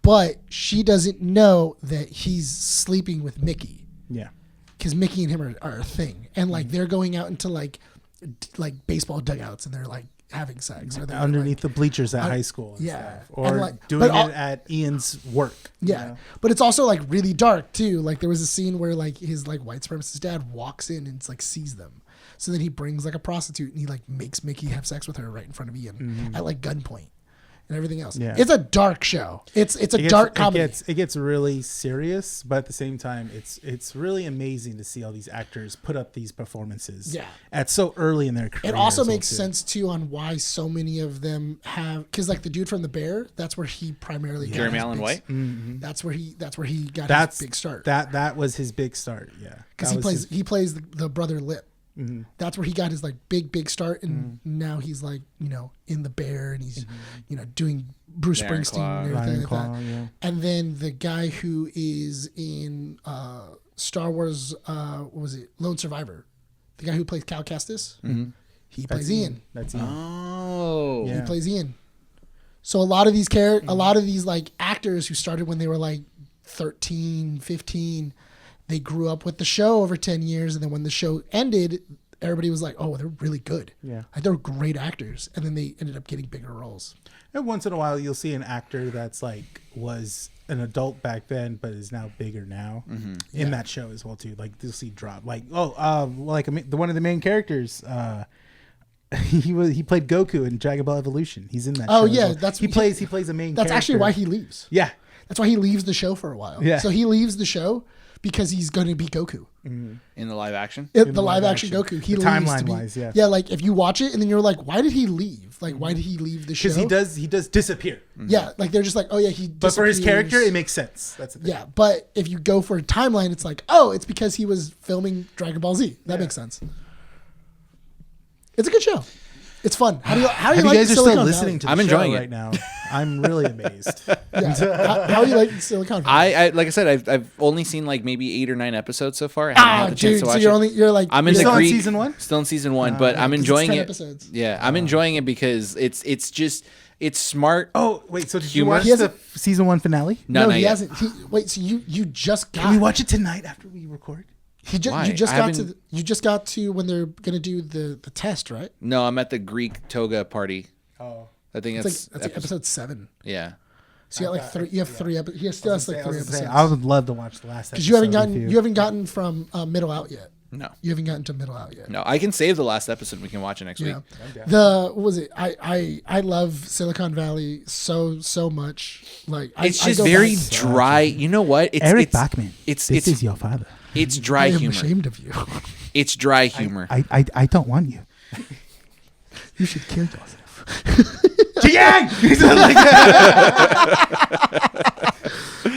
But she doesn't know that he's sleeping with Mickey. Yeah. Because Mickey and him are a thing. And like they're going out into like baseball dugouts and they're like having sex. Or they're Underneath the bleachers at high school. And yeah. Stuff. Or like, doing it at Ian's work. Yeah. You know? But it's also like really dark too. Like there was a scene where like his like white supremacist dad walks in and it's like sees them. So then he brings like a prostitute and he like makes Mickey have sex with her right in front of Ian at like gunpoint and everything else. Yeah. It's a dark show. It's a dark comedy. It gets really serious, but at the same time, it's really amazing to see all these actors put up these performances. Yeah. At so early in their career. It also makes sense too on why so many of them have, because like the dude from The Bear, that's where he primarily got Jeremy his Allen big- White. That's where he got his big start. That was his big start. Yeah. Because he plays the brother Lip. Mm-hmm. That's where he got his like big start, and now he's like in The Bear, and he's doing Bruce Springsteen and everything like that. Yeah. And then the guy who is in Star Wars, what was it, Lone Survivor, the guy who plays Cal Kestis, he plays Ian. That's Ian. Oh, He plays Ian. So a lot of these like actors who started when they were like 13, 15. They grew up with the show over 10 years, and then when the show ended, everybody was like, oh, they're really good. Yeah. Like, they're great actors. And then they ended up getting bigger roles. And once in a while, you'll see an actor that's like was an adult back then, but is now bigger now in that show as well too. Like you'll see drop like the one of the main characters. He played Goku in Dragon Ball Evolution. He's in that. Oh show yeah, as well. He plays a main. That's character. actually why he leaves. Yeah. That's why he leaves the show for a while. Yeah. So he leaves the show because he's going to be Goku. in the live action. The live action Goku. He leaves timeline to be, wise, yeah. Yeah, like if you watch it and then you're like, why did he leave? Like, why did he leave the show? Because he does disappear. Yeah, like they're just like, oh yeah, he. But for his disappears. character, it makes sense. That's the thing. Yeah, but if you go for a timeline, it's like, oh, it's because he was filming Dragon Ball Z. That makes sense. It's a good show. It's fun. How do you If you like guys are Silicon still listening Valley? to the I'm show enjoying it. right now, I'm really amazed. Yeah. How do you like Silicon Valley? I like I said, I've only seen like maybe 8 or 9 episodes so far. I haven't had the chance dude, to so watch you're like I'm in You're the still on Greek season 1? Still in season 1, but I'm enjoying 10 it. episodes. Yeah, I'm enjoying it because it's smart. Oh wait, so did you Humor. watch He the season 1 finale? No, not he yet. hasn't. Wait, so you just got? Can we watch it tonight after we record? Why? You just I got to. haven't- You just got to when they're gonna do the test, right? No, I'm at the Greek toga party. Oh, I think It's that's like episode 7. Yeah. So you got like 3. You have 3 episodes. He still has like 3 episodes. I would love to watch the last episode. Because you haven't with gotten you haven't gotten from middle out yet. No. You haven't gotten to middle out yet. No, I can save the last episode. We can watch it next week. Yeah. What was it? I love Silicon Valley so much. Like It's I just go very back- dry. You know what? It's Eric it's, Bachman. It's This is your father. it's I dry am humor. ashamed of you. It's dry humor. I don't want you. You should kill yourself.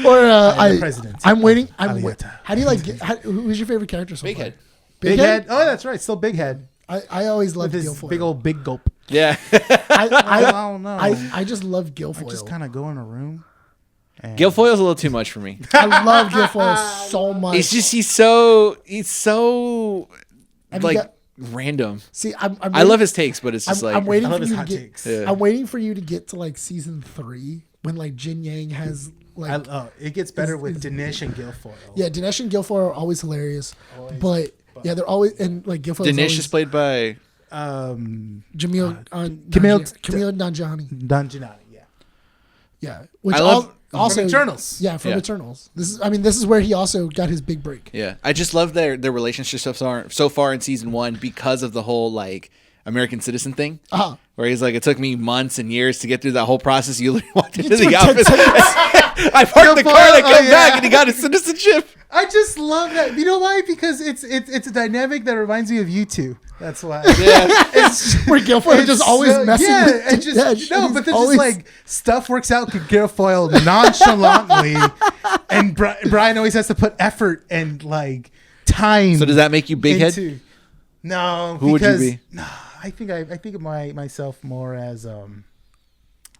Or the president. I'm waiting. Alieta. How do you like? Who's your favorite character so Big far? Head. Big head. Oh, that's right. Still big head. I always With loved his Guilfoyle. big gulp. Yeah. I don't know. I just love Guilfoyle. I just kind of go in a room. And Guilfoyle's a little too much for me. I love Guilfoyle so much. It's just he's so Have you like got- random. See, I'm I waiting- love his takes, but it's just I'm like waiting I love for his you to hot get. takes. Yeah. I'm waiting for you to get to like season 3 when like Jin Yang has like it gets better with Dinesh and Guilfoyle. yeah, Dinesh and Guilfoyle are always hilarious, but yeah, they're always and like Guilfoyle. Dinesh is played by Jamil Camille Nanjiani. Danjanani. Yeah. Yeah, which I love- also From Eternals. Yeah, from Yeah. Eternals. This is where he also got his big break. yeah. I just love their relationship so far in season 1 because of the whole like American citizen thing. Uh-huh. Where he's like, it took me months and years to get through that whole process. You literally walked into took the 10 office. I parked the car and I come back and he got his citizenship. I just love that. You know why? Because it's a dynamic that reminds me of you two. That's why. Yeah. It's Where Guilfoyle just always messing with and just Dinesh, no, and but he's then always- just like stuff works out with Guilfoyle nonchalantly, and Bryan always has to put effort and like time. So does that make you big head? into- No, Who would you because, be? No, I think of myself more as a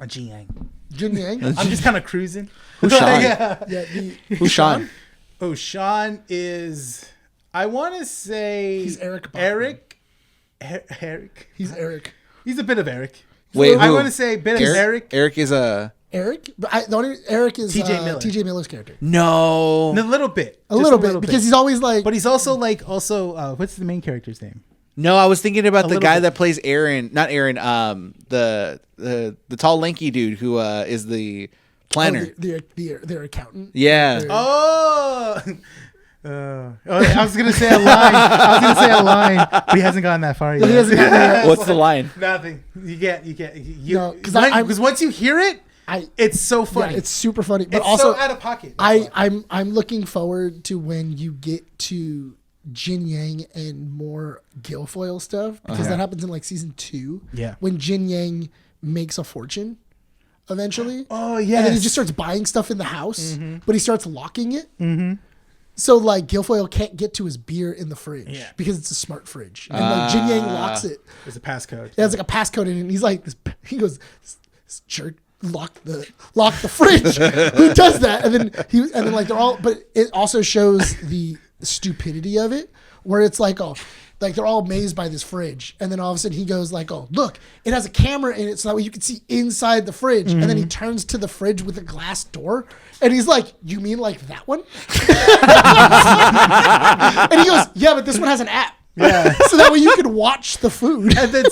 Jin Yang. Jin Yang. I'm just kind of cruising. Who's Sean? Yeah. Yeah, Who's Sean? Oh, Sean is I want to say He's Eric Bachman. Eric. He's Eric. He's a bit of Eric. Wait, I who? want to say a bit of Eric. Eric is a Eric? But the only Eric is T.J. Miller. T.J. Miller's character. no. A little bit. A little bit. Because he's always like... But he's also like, what's the main character's name? No, I was thinking about the little guy bit. that plays Aaron. Not Aaron. The tall lanky dude who is the planner. their accountant. Yeah. Their- Oh. I was gonna say a line. But he hasn't gotten that far yet. He hasn't gotten there yet. What's the line? Nothing. You get. No, 'cause Once you hear it, it's so funny. Yeah, it's super funny. But It's also, so out of pocket. I'm looking forward to when you get to Jin Yang and more Guilfoyle stuff because that happens in like season 2. Yeah. When Jin Yang makes a fortune eventually. Oh, And then he yes. just starts buying stuff in the house, but he starts locking it. Mm-hmm. So like Guilfoyle can't get to his beer in the fridge because it's a smart fridge. And like Jin Yang locks it. There's a passcode. It has like a passcode in it, and he's like, he goes, this jerk lock the fridge. Who does that? And then like they're all, but it also shows the stupidity of it, where it's like, oh, like they're all amazed by this fridge, and then all of a sudden he goes like, oh, look, it has a camera in it, so that way you can see inside the fridge. And then he turns to the fridge with a glass door, and he's like, you mean like that one? And he goes, yeah, but this one has an app. Yeah. So that way you can watch the food. And then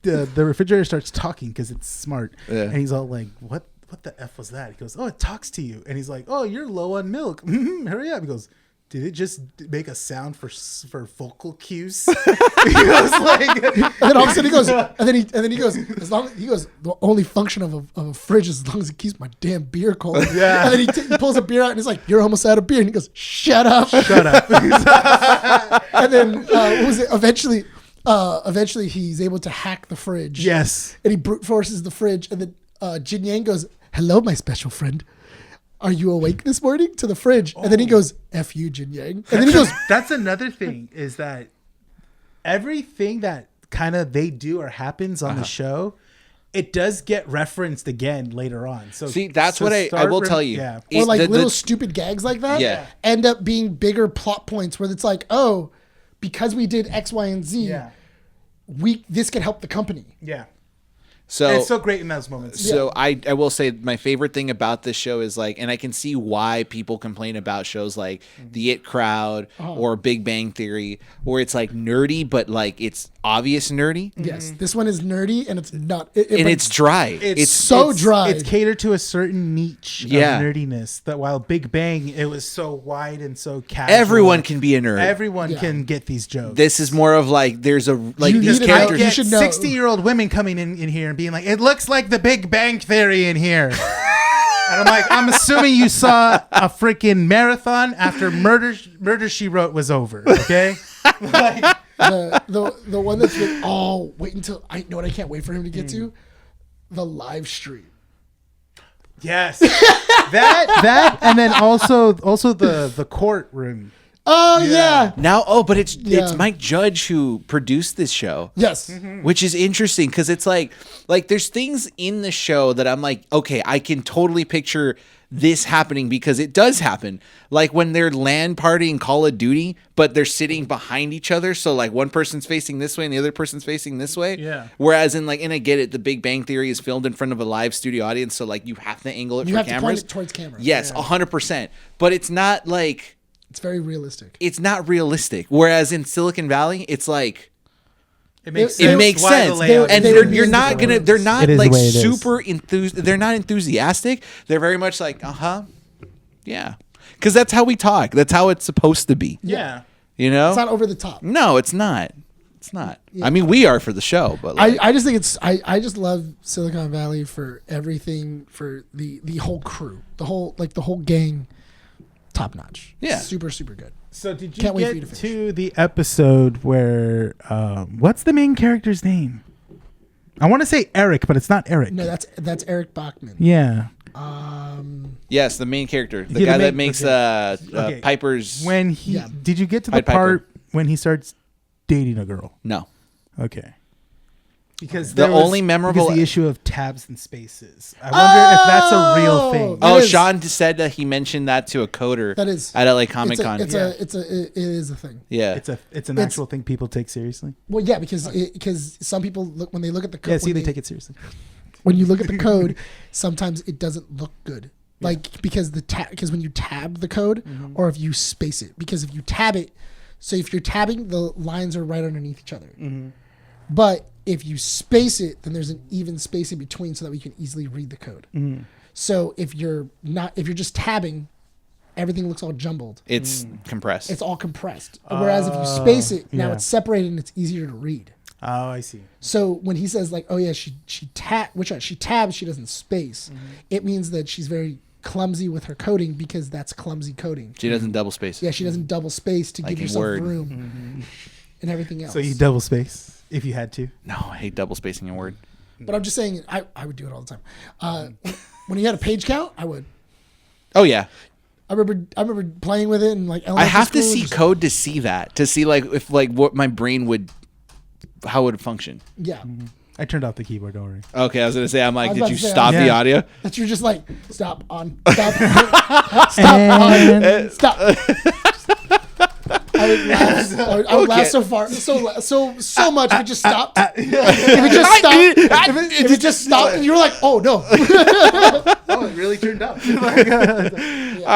the refrigerator starts talking because it's smart. Yeah. And he's all like, "What the F was that?" He goes, "Oh, it talks to you." And he's like, "Oh, you're low on milk. Hurry up." He goes, "Did it just make a sound for vocal cues?" He goes like, And then all of a sudden he goes, and then he goes, the only function of a fridge is as long as it keeps my damn beer cold. Yeah. And then he pulls a beer out and he's like, you're almost out of beer. And he goes, shut up. "Shut up." And then what was it? Eventually he's able to hack the fridge. Yes. And he brute forces the fridge. And then Jin Yang goes, hello, my special friend. Are you awake this morning? To the fridge. And then he goes, F you, Jin Yang. And then he goes, That's another thing is that everything that kind of they do or happens on the show, it does get referenced again later on. So See, that's what I will tell you. Yeah. or like The- little stupid gags like that end up being bigger plot points where it's like, oh, because we did X, Y, and Z, Yeah. this could help the company. Yeah. So And it's so great in those moments. So I will say my favorite thing about this show is like, and I can see why people complain about shows like The It Crowd or Big Bang Theory, where it's like nerdy, but like it's obvious nerdy. Yes, this one is nerdy and it's not. And but it's dry. It's so dry. It's catered to a certain niche Yeah. of nerdiness. That while Big Bang, it was so wide and so casual. Everyone can be a nerd. Everyone can get these jokes. This is more of like there's a like You these need to know- characters. you should know. 60-year-old women coming in here and being like, it looks like the Big Bang Theory in here. And I'm like, I'm assuming you saw a freaking marathon after Murder She Wrote was over. Okay. the one that's been, wait until I know what I can't wait for him to get to, the live stream. Yes. that and then also the courtroom. Oh yeah. Now, but it's Yeah. Mike Judge who produced this show. Yes. Which is interesting because it's like there's things in the show that I'm like, okay, I can totally picture this happening because it does happen. Like when they're LAN partying Call of Duty, but they're sitting behind each other. So like one person's facing this way and the other person's facing this way. Yeah. Whereas and I get it, the Big Bang Theory is filmed in front of a live studio audience. So like you have to angle it You for have to point cameras. it towards camera. Yes, 100%. But it's not like... It's very realistic. It's not realistic. Whereas in Silicon Valley, it's like It makes It makes why sense. the layout And They you're, would you're use not the gonna. They're not It is like the way it is. super enthused. They're not enthusiastic. They're very much like, yeah, because that's how we talk. That's how it's supposed to be. Yeah. You know. It's not over the top. No, it's not. It's not. I mean, we are for the show, but like, I just think it's I just love Silicon Valley for everything, for the whole crew, the whole gang, top notch. Yeah. Super good. So did you Can't wait for you get to to the episode where what's the main character's name? I want to say Eric, but it's not Eric. No, that's Eric Bachman. Yeah. yes, the main character, the Yeah, guy the that main- makes Okay. Piper's. When he Yeah. did you get to the Pied Piper. part when he starts dating a girl? No, Okay. Because The only memorable- the issue of tabs and spaces. I wonder if that's a real thing. Oh, It is. Sean said that he mentioned that to a coder That is at LA Comic Con. It is a thing. Yeah. It's an actual thing people take seriously. Well, yeah, because some people look when they look at the code. Yeah, see, they take it seriously. When you look at the code, sometimes it doesn't look good. Like because when you tab the code or if you space it, because if you tab it, so if you're tabbing, the lines are right underneath each other. But if you space it, then there's an even space in between so that we can easily read the code. So if you're just tabbing, everything looks all jumbled. It's compressed. It's all compressed. Whereas if you space it, now yeah. it's separated and it's easier to read. Oh, I see. So when he says like, oh yeah, she tabs, she doesn't space. It means that she's very clumsy with her coding because that's clumsy coding. She doesn't double space. Yeah, she doesn't double space to Like give in yourself Word. room and everything else. So you double space if you had to. No, I hate double spacing in Word. But I'm just saying, I would do it all the time. When you had a page count, I would. Oh yeah. I remember playing with it and like. I have to school, see just- code to see that, to see like if like what my brain would, how it would function. Yeah, I turned off the keyboard. Don't worry. Okay, I was gonna say, I'm like, I was did about you to say, stop the Yeah. audio? that you're just like stop on stop on stop. I would laugh so far, so much. If it just stopped, if it just stopped, and you were like, "Oh no!" Oh, it really turned up. All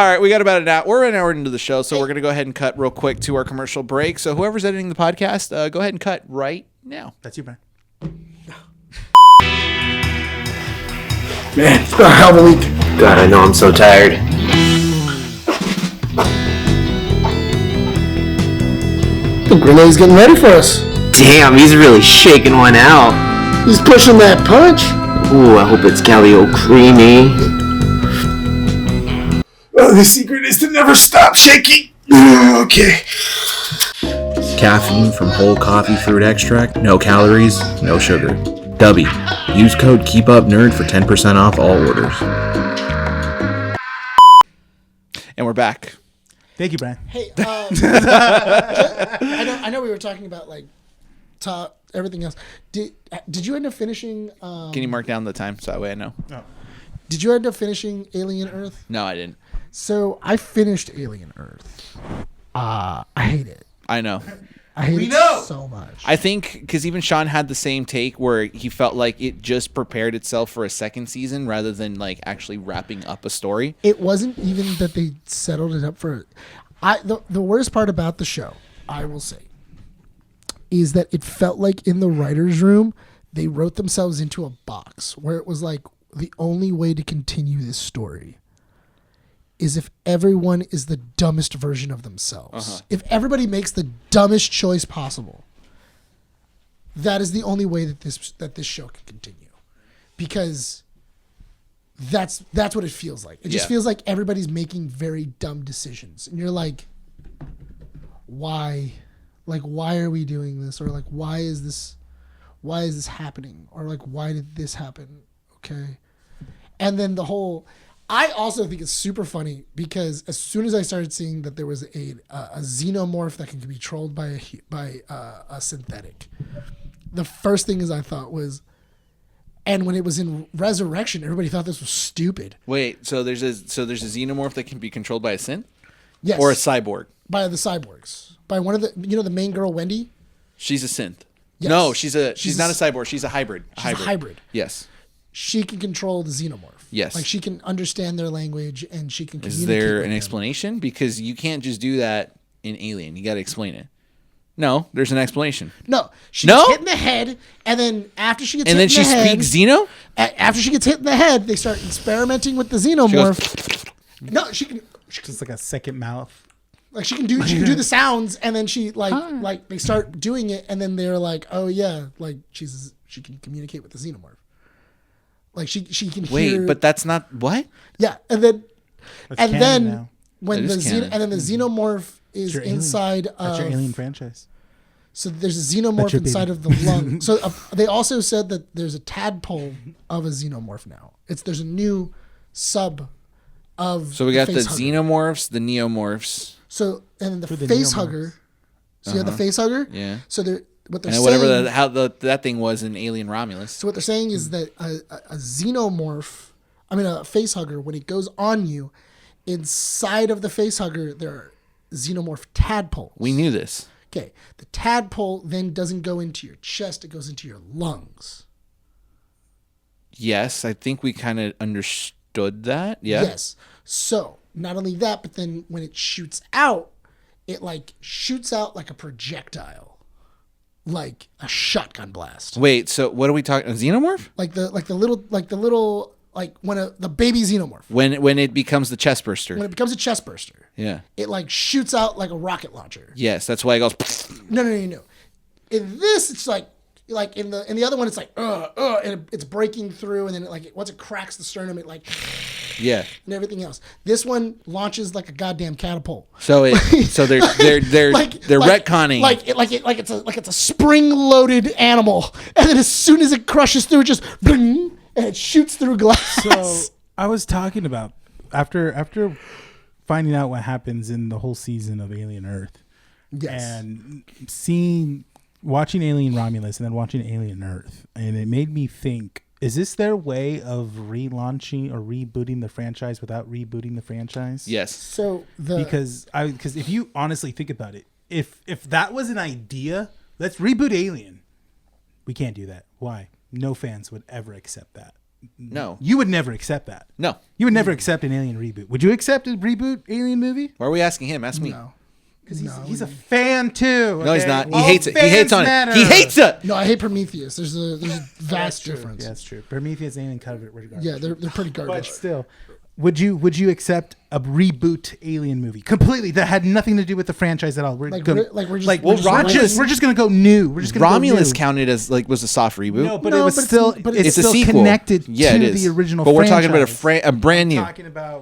right, we got about an hour. We're an hour into the show, so we're gonna go ahead and cut real quick to our commercial break. So whoever's editing the podcast, go ahead and cut right now. That's you, Brian. Man, it's been a hell of a week. God, I know I'm so tired. I think Rene's getting ready for us. Damn, he's really shaking one out. He's pushing that punch. Ooh, I hope it's Calio creamy. The secret is to never stop shaking. Okay. Caffeine from whole coffee fruit extract, no calories, no sugar. W. Use code KEEPUPNERD for 10% off all orders. And we're back. Thank you, Brian. Hey, I know we were talking about like top everything else. Did you end up finishing? Can you mark down the time so that way I know? Did you end up finishing Alien Earth? No, I didn't. So I finished Alien Earth. I hate it. I know. I hate it so much. I think because even Sean had the same take where he felt like it just prepared itself for a second season rather than like actually wrapping up a story. It wasn't even that they settled it up for. The worst part about the show, I will say, is that it felt like in the writer's room they wrote themselves into a box where it was like the only way to continue this story is if everyone is the dumbest version of themselves. If everybody makes the dumbest choice possible, that is the only way that this show can continue, because that's what it feels like. It just feels like everybody's making very dumb decisions, and you're like, why? Like, why are we doing this? Or like, why is this happening? Or like, why did this happen? Okay, and then the whole. I also think it's super funny because as soon as I started seeing that there was a xenomorph that can be controlled by a synthetic, the first thing I thought was, and when it was in Resurrection, everybody thought this was stupid. Wait, so there's a xenomorph that can be controlled by a synth? Yes, Or a cyborg? by the cyborgs, by one of the main girl Wendy. She's a synth. Yes. No, she's not a a cyborg. She's a hybrid. She's a hybrid. Yes. She can control the xenomorph. Yes. Like she can understand their language and she can communicate. Is there with an them. explanation? Because you can't just do that in Alien. You got to explain it. No, there's an explanation. No, she No? gets hit in the head, and then after she gets And hit then in she the head, speaks Xeno? after she gets hit in the head, they start experimenting with the xenomorph. No, she can Just like a second mouth. she can do the sounds, and then she like they start doing it, and then they're like, oh yeah, like she can communicate with the xenomorph. Like she can hear. Wait, but that's not what? Yeah, and then That's and canon then now. when That the is canon. and then the xenomorph is your Alien. inside That's your of. Alien franchise. So there's a xenomorph your inside baby. of the lung. So they also said that there's a tadpole of a xenomorph now. There's a new sub of. So we got the face hugger. xenomorphs, the neomorphs. So and then the the face neomorphs. hugger. So you have the face hugger. Yeah. So what they're And whatever saying, that thing was in Alien Romulus. so what they're saying is that a xenomorph, a facehugger, when it goes on you, inside of the facehugger there are xenomorph tadpoles. We knew this. Okay, the tadpole then doesn't go into your chest; it goes into your lungs. Yes, I think we kind of understood that. Yeah. Yes. So not only that, but then when it shoots out, it like shoots out like a projectile, like a shotgun blast. Wait, so what are we talking? A xenomorph? Like the little when the baby xenomorph, When it becomes the chest burster. when it becomes a chest burster, Yeah. it like shoots out like a rocket launcher. Yes, that's why it goes. No. In this, it's like in the other one, it's like and it's breaking through, and then once it cracks the sternum, it like Yeah. and everything else. This one launches like a goddamn catapult. So they're retconning. It's a spring-loaded animal, and then as soon as it crushes through, it just bling, and it shoots through glass. So I was talking about after finding out what happens in the whole season of Alien Earth, Yes. and watching Alien Romulus and then watching Alien Earth, and it made me think: is this their way of relaunching or rebooting the franchise without rebooting the franchise? Yes. So Because if you honestly think about it, if that was an idea, let's reboot Alien. We can't do that. Why? No fans would ever accept that. No. You would never accept that. No. You would never accept an Alien reboot. Would you accept a reboot Alien movie? Why are we asking him? Ask me. no. Because he's a fan too. No, he's okay? not. He All hates it. He fans hates on matter. it. He hates it. No, I hate Prometheus. There's a vast difference. Yeah, that's true. Prometheus and Alien covered were garbage. Yeah, they're pretty But garbage. still, would you accept a reboot Alien movie completely that had nothing to do with the franchise at all? We're Like, gonna, we're just like we're we're just gonna go new. We're just gonna Romulus go new. counted as was a soft reboot. No, but No, it was but it's- still but it's it's a still sequel. connected Yeah, to it is. the original. But we're talking about franchise. a brand new.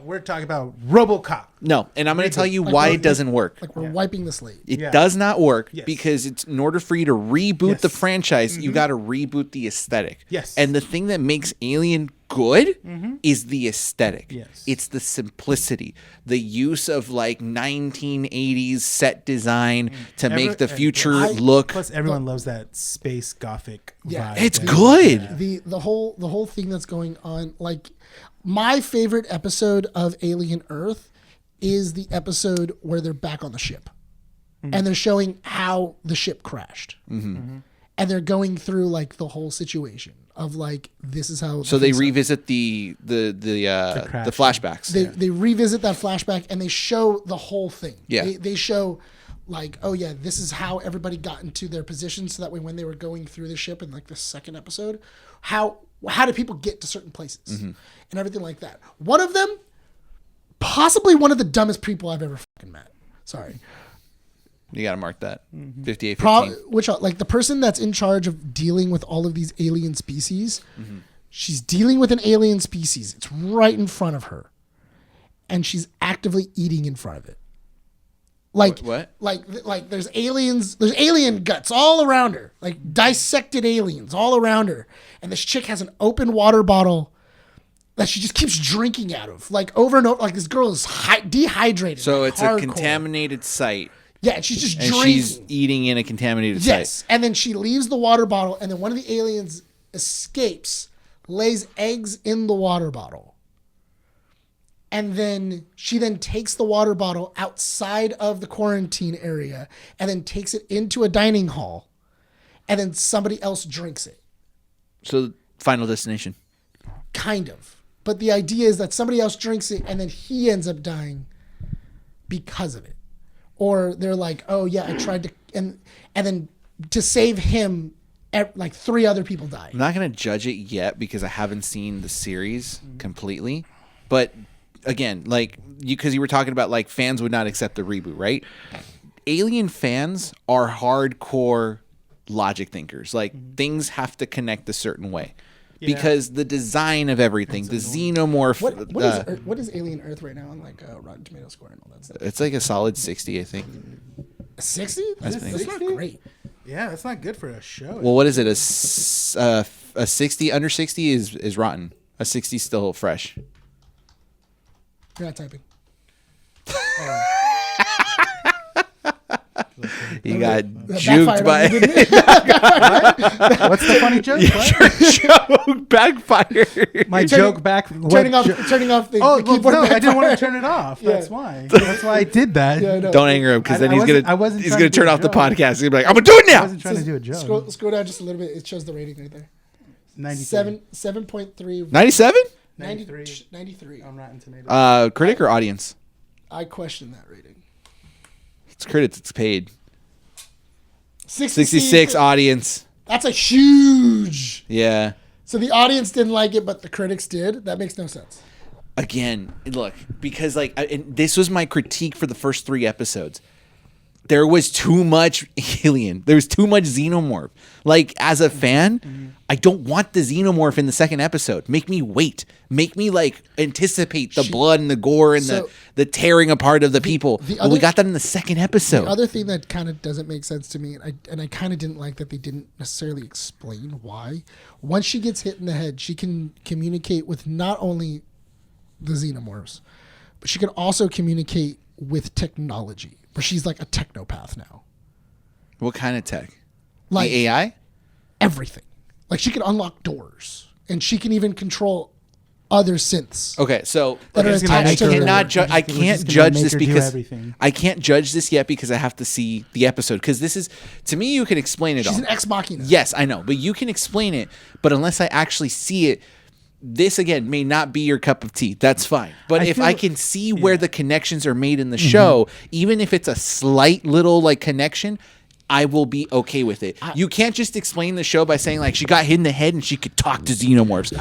We're talking about RoboCop. No, and I'm going to tell you Like why we're- it doesn't work. Like we're wiping the slate. It Yeah. does not work Yes. because it's in order for you to reboot the Yes. franchise, you got to reboot the aesthetic. Yes. And the thing that makes Alien good is the aesthetic. Yes. It's the simplicity, the use of like 1980s set design to make the future look. Plus, everyone loves that space gothic Yeah. vibe. It's that- good. The whole thing that's going on, like my favorite episode of Alien Earth is the episode where they're back on the ship and they're showing how the ship crashed, and they're going through like the whole situation of like this is how. So they revisit the crash. flashbacks. They revisit that flashback and they show the whole thing. Yeah. They show like, oh yeah, this is how everybody got into their position, so that way when they were going through the ship in like the second episode, how did people get to certain places and everything like that. One of them, possibly one of the dumbest people I've ever fucking met. Sorry. You got to mark that. 58, 15. Like the person that's in charge of dealing with all of these alien species, she's dealing with an alien species. It's right in front of her. And she's actively eating in front of it. Like What? Like there's alien guts all around her. Like dissected aliens all around her. And this chick has an open water bottle that she just keeps drinking out of. Like over and over. Like this girl is dehydrated. So like it's hardcore. a contaminated site, Yeah, and she's just and drinking. she's eating in a contaminated Yes, site. and then she leaves the water bottle, and then one of the aliens escapes, lays eggs in the water bottle, and then she takes the water bottle outside of the quarantine area, and then takes it into a dining hall, and then somebody else drinks it. So Final Destination. Kind of. But the idea is that somebody else drinks it, and then he ends up dying because of it. Or they're like, oh yeah, I tried to, and then to save him, like 3 other people died. I'm not going to judge it yet because I haven't seen the series completely. But again, like because you were talking about like fans would not accept the reboot, right? Alien fans are hardcore logic thinkers. Like things have to connect a certain way. Because the design of everything, the xenomorph, What is Alien Earth right now on like Rotten Tomato score and all that stuff? it's like a solid 60, I think. 60? That's not great. Yeah, that's not good for a show. Well, what is it? A 60 under 60 is rotten. A 60 is still fresh. You're not typing. He got That juked backfired by on me, What's the funny joke? What? joke backfired. My joke back. what turning off jo- the Oh, well, keyboard. no, I didn't want to backfired. turn it off. Yeah. That's why. That's why I did that. Yeah, I know. Don't anger him because then I wasn't he's trying gonna to do turn a off the joke. podcast. He's gonna be like, I'm gonna do it I now. wasn't trying to do a joke. Scroll down just a little bit. It shows the rating right there. 97. 7.3. 97? 93. 93. On Rotten Tomatoes. Critic or audience? I question that rating. It's critics. It's paid. 66 66 audience. That's a huge. Yeah. So the audience didn't like it, but the critics did. That makes no sense. Again, look, because and this was my critique for the first 3 episodes. There was too much alien. There was too much xenomorph. Like, as a fan, I don't want the xenomorph in the second episode. Make me wait. Make me anticipate the blood and the gore and the tearing apart of the people. But we got that in the second episode. The other thing that kind of doesn't make sense to me, and I kind of didn't like that they didn't necessarily explain why. Once she gets hit in the head, she can communicate with not only the xenomorphs, but she can also communicate with technology. Where she's like a technopath now. What kind of tech? Like the AI? everything. Like she can unlock doors, and she can even control other synths. Okay, so That are He's gonna attached make to her- her. I can't We're just gonna judge make this her do because everything. I can't judge this yet because I have to see the episode. Because this is, to me, you can explain it She's all. an ex machina. Yes, I know, but you can explain it. But unless I actually see it, this again may not be your cup of tea. That's fine. But if I can see where the connections are made in the show, even if it's a slight little connection, I will be okay with it. You can't just explain the show by saying she got hit in the head and she could talk to xenomorphs.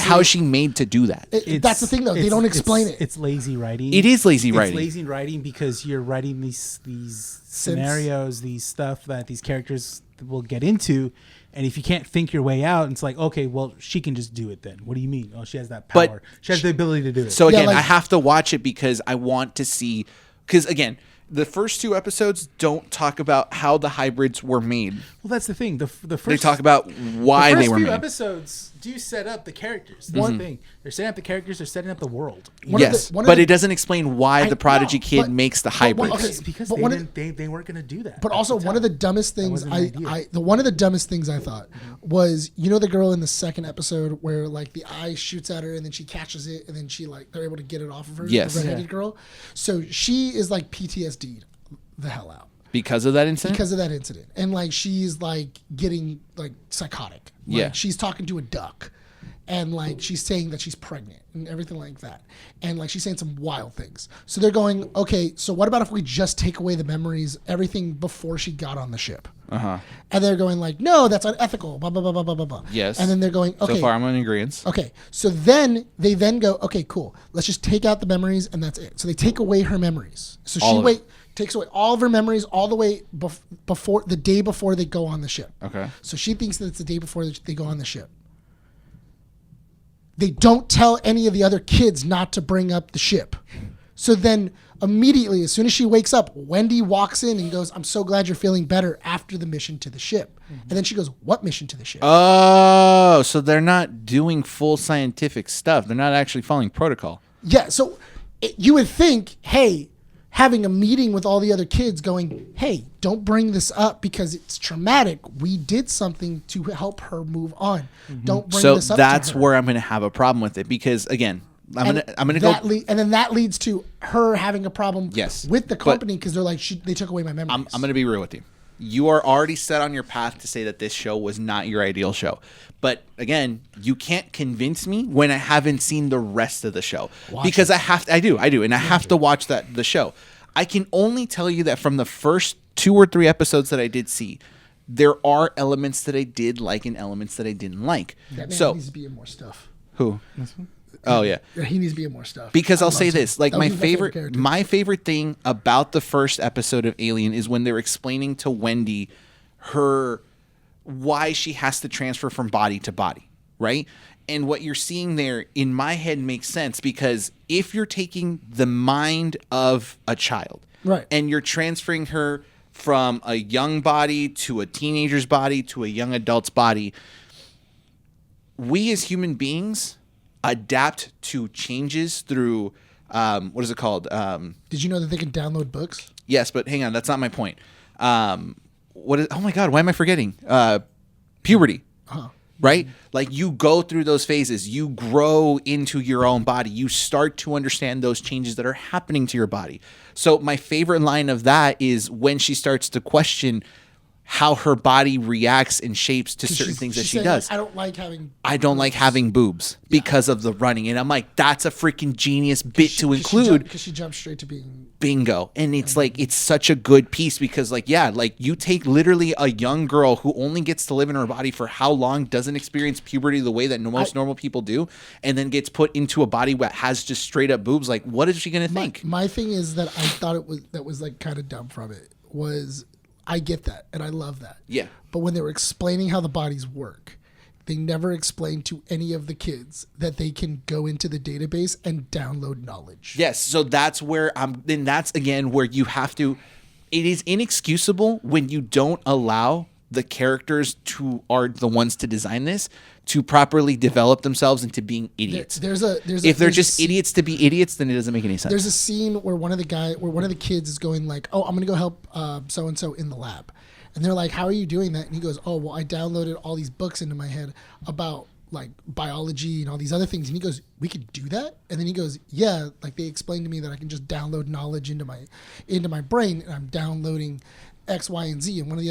How is she made to do that? That's the thing, though. They don't explain it. It's lazy writing. It is lazy writing. It's lazy writing because you're writing these scenarios, these stuff that these characters will get into, and if you can't think your way out, it's like, okay, well, she can just do it then. What do you mean? Oh, she has that power. But she has the ability to do it. So again, Yeah, I have to watch it because I want to see. Because again, the first 2 episodes don't talk about how the hybrids were made. Well, that's the thing. The first They talk about why the first they were few made. episodes do set up the characters. That's the thing. They're setting up the characters. They're setting up the world. Yes, but it doesn't explain why the prodigy kid makes the hybrids. okay, Because but they weren't going to do that. But at also the one of the time. dumbest things wasn't an idea. one of the dumbest things I thought was, the girl in the second episode where the eye shoots at her and then she catches it and then she they're able to get it off of her. Yes. The redheaded girl. So she is PTSD'd the hell out Because of that incident? because of that incident. And she's getting psychotic. Yeah. She's talking to a duck. And she's saying that she's pregnant and everything like that. And she's saying some wild things. So they're going, okay, so what about if we just take away the memories, everything before she got on the ship? Uh-huh. And they're going no, that's unethical, blah, blah, blah, blah, blah, blah, blah. Yes. And then they're going, okay. So far, I'm in agreement. Okay. So then they go, okay, cool. Let's just take out the memories and that's it. So they take away her memories. So All of it. takes away all of her memories all the way before the day before they go on the ship. Okay. So she thinks that it's the day before they go on the ship. They don't tell any of the other kids not to bring up the ship. So then immediately, as soon as she wakes up, Wendy walks in and goes, I'm so glad you're feeling better after the mission to the ship. And then she goes, what mission to the ship? Oh, so they're not doing full scientific stuff. They're not actually following protocol. Yeah, so you would think, hey, having a meeting with all the other kids going, hey, don't bring this up because it's traumatic. We did something to help her move on. Don't bring So this up that's to her. where I'm going to have a problem with it because, again, I'm gonna go. And then that leads to her having a problem Yes, with the but company because they're they took away my memories. I'm going to be real with you. You are already set on your path to say that this show was not your ideal show. But again, you can't convince me when I haven't seen the rest of the show. Because I do, and I have to watch the show. I can only tell you that from the first 2 or 3 episodes that I did see, there are elements that I did like and elements that I didn't like. That man So needs to be in more stuff. who? Oh yeah. Yeah, he needs to be in more stuff. Because I I'll say loved him. this, like That was my character. favorite thing about the first episode of Alien is when they're explaining to Wendy why she has to transfer from body to body, right? And what you're seeing there in my head makes sense because if you're taking the mind of a child, right, and you're transferring her from a young body to a teenager's body to a young adult's body, we as human beings adapt to changes through what is it called? Did you know that they can download books? Yes, but hang on, that's not my point. what is? Oh my God, why am I forgetting? Puberty. Right? Like you go through those phases, you grow into your own body, you start to understand those changes that are happening to your body. So my favorite line of that is when she starts to question how her body reacts and shapes to certain things that she does. Like, I don't like having boobs because of the running. And I'm like, that's a freaking genius bit to include. Because she jumped straight to being bingo. And it's like, it's such a good piece because like, yeah, like you take literally a young girl who only gets to live in her body for how long, doesn't experience puberty the way that most normal people do, and then gets put into a body that has just straight up boobs. Like, what is she going to think? My thing is that I thought that was like kind of dumb from it was I get that and I love that. Yeah. But when they were explaining how the bodies work, they never explained to any of the kids that they can go into the database and download knowledge. Yes. So that's where then that's again where you have to, it is inexcusable when you don't allow the characters who are the ones to design this to properly develop themselves into being idiots. If they're just idiots to be idiots, then it doesn't make any sense. There's a scene where one of the kids is going like, "Oh, I'm gonna go help so and so in the lab," and they're like, "How are you doing that?" And he goes, "Oh, well, I downloaded all these books into my head about like biology and all these other things." And he goes, "We could do that?" And then he goes, "Yeah, like they explained to me that I can just download knowledge into my brain, and I'm downloading X, Y, and Z." And one of the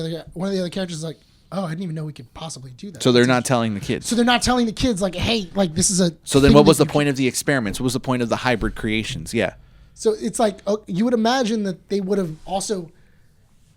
other characters is like, "Oh, I didn't even know we could possibly do that." So they're not telling the kids. So they're not telling the kids like, "Hey, like this is a." So then, what was the point of the experiments? What was the point of the hybrid creations? Yeah. So it's like you would imagine that they would have also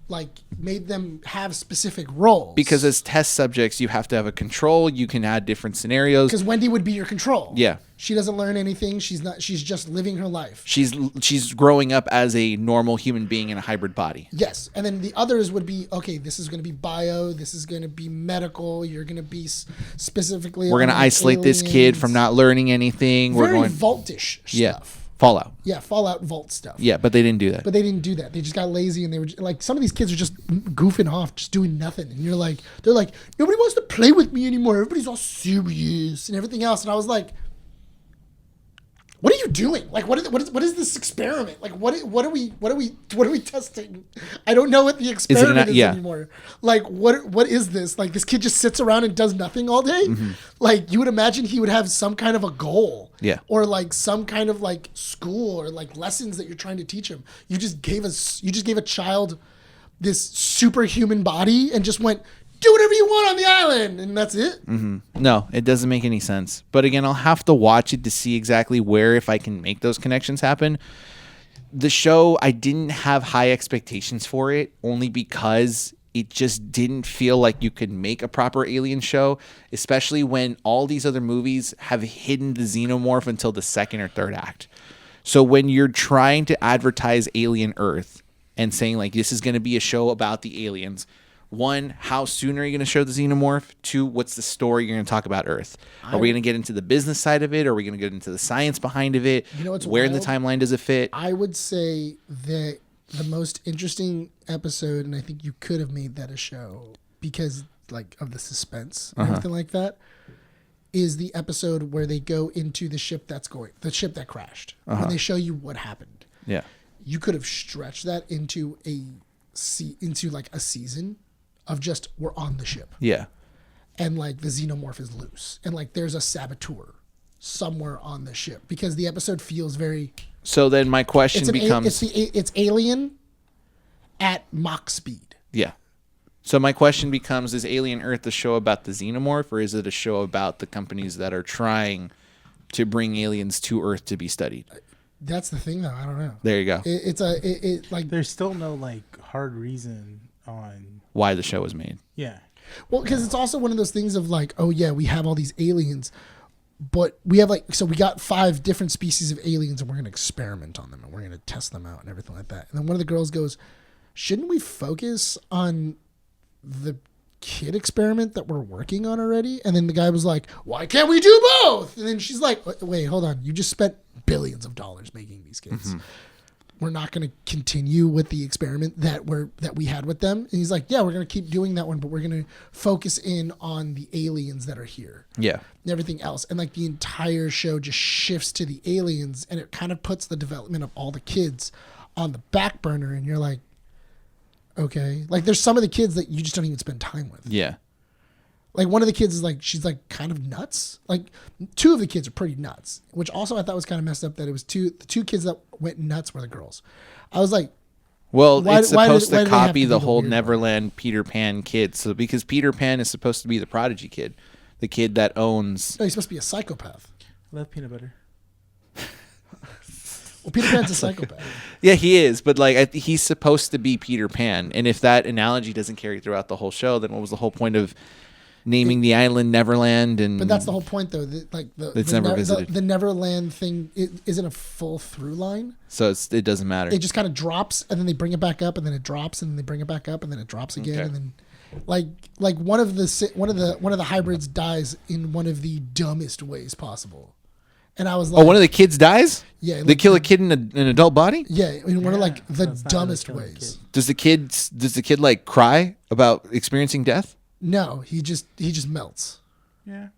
like made them have specific roles. Because as test subjects, you have to have a control. You can add different scenarios. Because Wendy would be your control. Yeah. She doesn't learn anything. She's just living her life. She's growing up as a normal human being in a hybrid body. Yes. And then the others would be, okay, this is going to be bio. This is going to be medical. You're going to be specifically. We're going to isolate this kid from not learning anything. Very Vault-ish stuff. Yeah. Fallout. Yeah, Fallout Vault stuff. Yeah, but they didn't do that. But they didn't do that. They just got lazy and they were like, some of these kids are just goofing off, just doing nothing. And they're like, nobody wants to play with me anymore. Everybody's all serious and everything else. And I was like, what are you doing? Like, what is this experiment? Like, what are we testing? I don't know what the experiment is anymore. Like, what is this? Like, this kid just sits around and does nothing all day. Mm-hmm. Like, you would imagine he would have some kind of a goal, or like some kind of like school or like lessons that you're trying to teach him. You just gave a child this superhuman body and just went, do whatever you want on the island, and that's it. Mm-hmm. No, it doesn't make any sense. But again, I'll have to watch it to see exactly where, if I can make those connections happen. The show, I didn't have high expectations for it, only because it just didn't feel like you could make a proper alien show, especially when all these other movies have hidden the xenomorph until the second or third act. So when you're trying to advertise Alien Earth and saying like this is going to be a show about the aliens, one, how soon are you going to show the xenomorph? Two, what's the story you're going to talk about Earth? Are we going to get into the business side of it? Are we going to get into the science behind of it? You know what's Where wild? in the timeline does it fit? I would say that the most interesting episode, and I think you could have made that a show because like of the suspense and everything like that, is the episode where they go into the ship that crashed. When they show you what happened. Yeah. You could have stretched that into like a season of just we're on the ship. Yeah. And like the xenomorph is loose. And like there's a saboteur somewhere on the ship. Because the episode feels very... So then my question becomes... It's Alien at Mach speed. Yeah. So my question becomes, is Alien Earth a show about the xenomorph, or is it a show about the companies that are trying to bring aliens to Earth to be studied? That's the thing, though. I don't know. There you go. Like there's still no like hard reason on why the show was made. Yeah. Well, because it's also one of those things of like, oh yeah, we have all these aliens, but we have like, so we got 5 different species of aliens, and we're gonna experiment on them, and we're gonna test them out and everything like that. And then one of the girls goes, shouldn't we focus on the kid experiment that we're working on already? And then the guy was like, why can't we do both? And then she's like, wait, hold on, you just spent billions of dollars making these kids. Mm-hmm. We're not going to continue with the experiment that we had with them. And he's like, yeah, we're going to keep doing that one, but we're going to focus in on the aliens that are here. Yeah. And everything else. And like the entire show just shifts to the aliens, and it kind of puts the development of all the kids on the back burner. And you're like, Okay, like there's some of the kids that you just don't even spend time with. Yeah. Like one of the kids is like, she's like kind of nuts. Like 2 of the kids are pretty nuts, which also I thought was kind of messed up that it was the 2 kids that went nuts were the girls. I was like, well, why it's supposed do they to have copy to be the the whole weird Neverland Peter Pan kid. So because Peter Pan is supposed to be the prodigy kid, the kid that owns. no, he's supposed to be a psychopath. Love peanut butter. Well, Peter Pan's a psychopath. Yeah, he is, but like he's supposed to be Peter Pan. And if that analogy doesn't carry throughout the whole show, then what was the whole point of naming the island Neverland? And But that's the whole point, though. That, like It's never visited. The Neverland thing isn't a full through line. so it doesn't matter. It just kind of drops, and then they bring it back up, and then it drops, and then they bring it back up, and then it drops again, Okay. and then like one of the hybrids dies in one of the dumbest ways possible, and I was like, Oh, one of the kids dies? Yeah, They like- kill a kid in an adult body? yeah, in one of like the so it's not dumbest really killing ways. Does the kid like cry about experiencing death? No, he just melts. Yeah.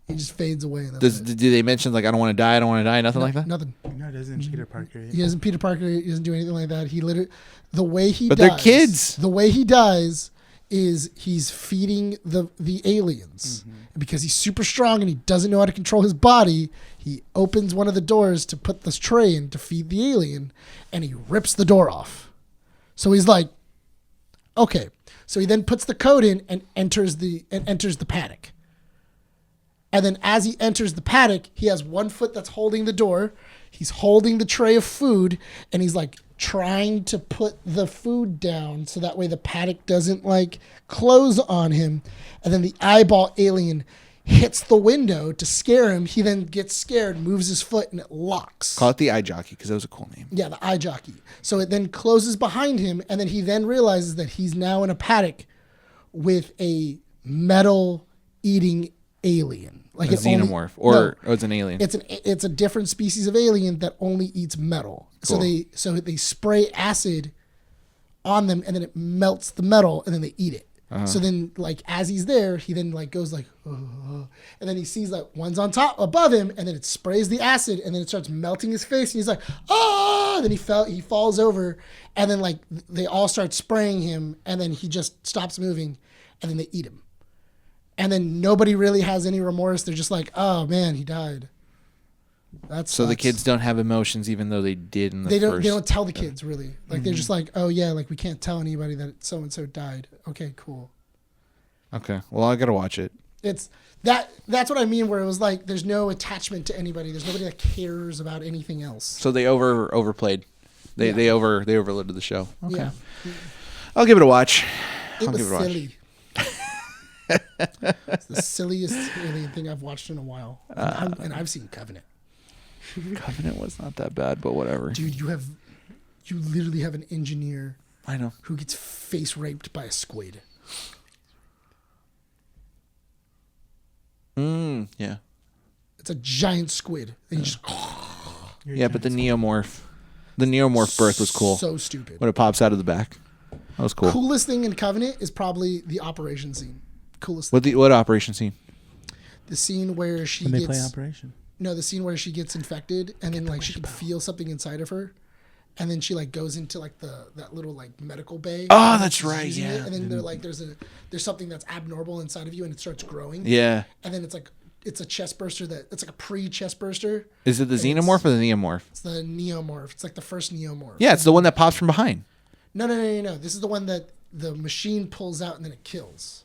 He just fades away. And that's it. Do they mention like I don't want to die, nothing like that? Nothing. No, it doesn't Peter Parker. He doesn't Peter Parker. He doesn't do anything like that. He literally, the way he But dies, they're kids. The way he dies is he's feeding the aliens. Because he's super strong and he doesn't know how to control his body. He opens one of the doors to put this tray in to feed the alien, and he rips the door off. So he's like, okay. So he then puts the code in and enters the paddock. And then as he enters the paddock, he has one foot that's holding the door. He's holding the tray of food, and he's like trying to put the food down so that way the paddock doesn't like close on him. And then the eyeball alien hits the window to scare him. He then gets scared, moves his foot, and it locks. Call it the eye jockey because that was a cool name. Yeah, the eye jockey. So it then closes behind him, and then he then realizes that he's now in a paddock with a metal eating alien. Like A it only- xenomorph or it's an alien. it's a different species of alien that only eats metal. Cool. So they spray acid on them, and then it melts the metal, and then they eat it. So then, like as he's there, he then like goes like, and then he sees like one's on top above him, and then it sprays the acid, and then it starts melting his face, and he's like, ah! Then he falls over, and then like they all start spraying him, and then he just stops moving, and then they eat him, and then nobody really has any remorse. They're just like, oh man, he died. So the kids don't have emotions, even though they did in the They first. don't tell the kids really. Like they're just like, oh yeah, like we can't tell anybody that so and so died. Okay, cool. Okay, well I gotta watch it. It's that's what I mean. Where it was like, there's no attachment to anybody. There's nobody that cares about anything else. So they overplayed. They overloaded the show. Okay, Yeah, I'll give it a watch. it I'll was give it a watch. silly. It's the silliest alien thing I've watched in a while, and I've seen Covenant. Covenant was not that bad, but whatever. Dude, you literally have an engineer I know. who gets face raped by a squid. Yeah. It's a giant squid. And you just Yeah, but the neomorph birth was cool. So stupid. When it pops out of the back, that was cool. Coolest thing in Covenant is probably the operation scene. Coolest thing. What operation scene? The scene where she When they gets play Operation. no, the scene where she gets infected and then like she can feel something inside of her, and then she like goes into like that little like medical bay. Oh, and that's she's right, using yeah. it, and then they're like, there's something that's abnormal inside of you, and it starts growing. Yeah. And then it's a chest burster it's like a pre-chest burster. Is it the And xenomorph or the neomorph? It's the neomorph. It's like the first neomorph. Yeah, it's the one that pops from behind. No. This is the one that the machine pulls out and then it kills.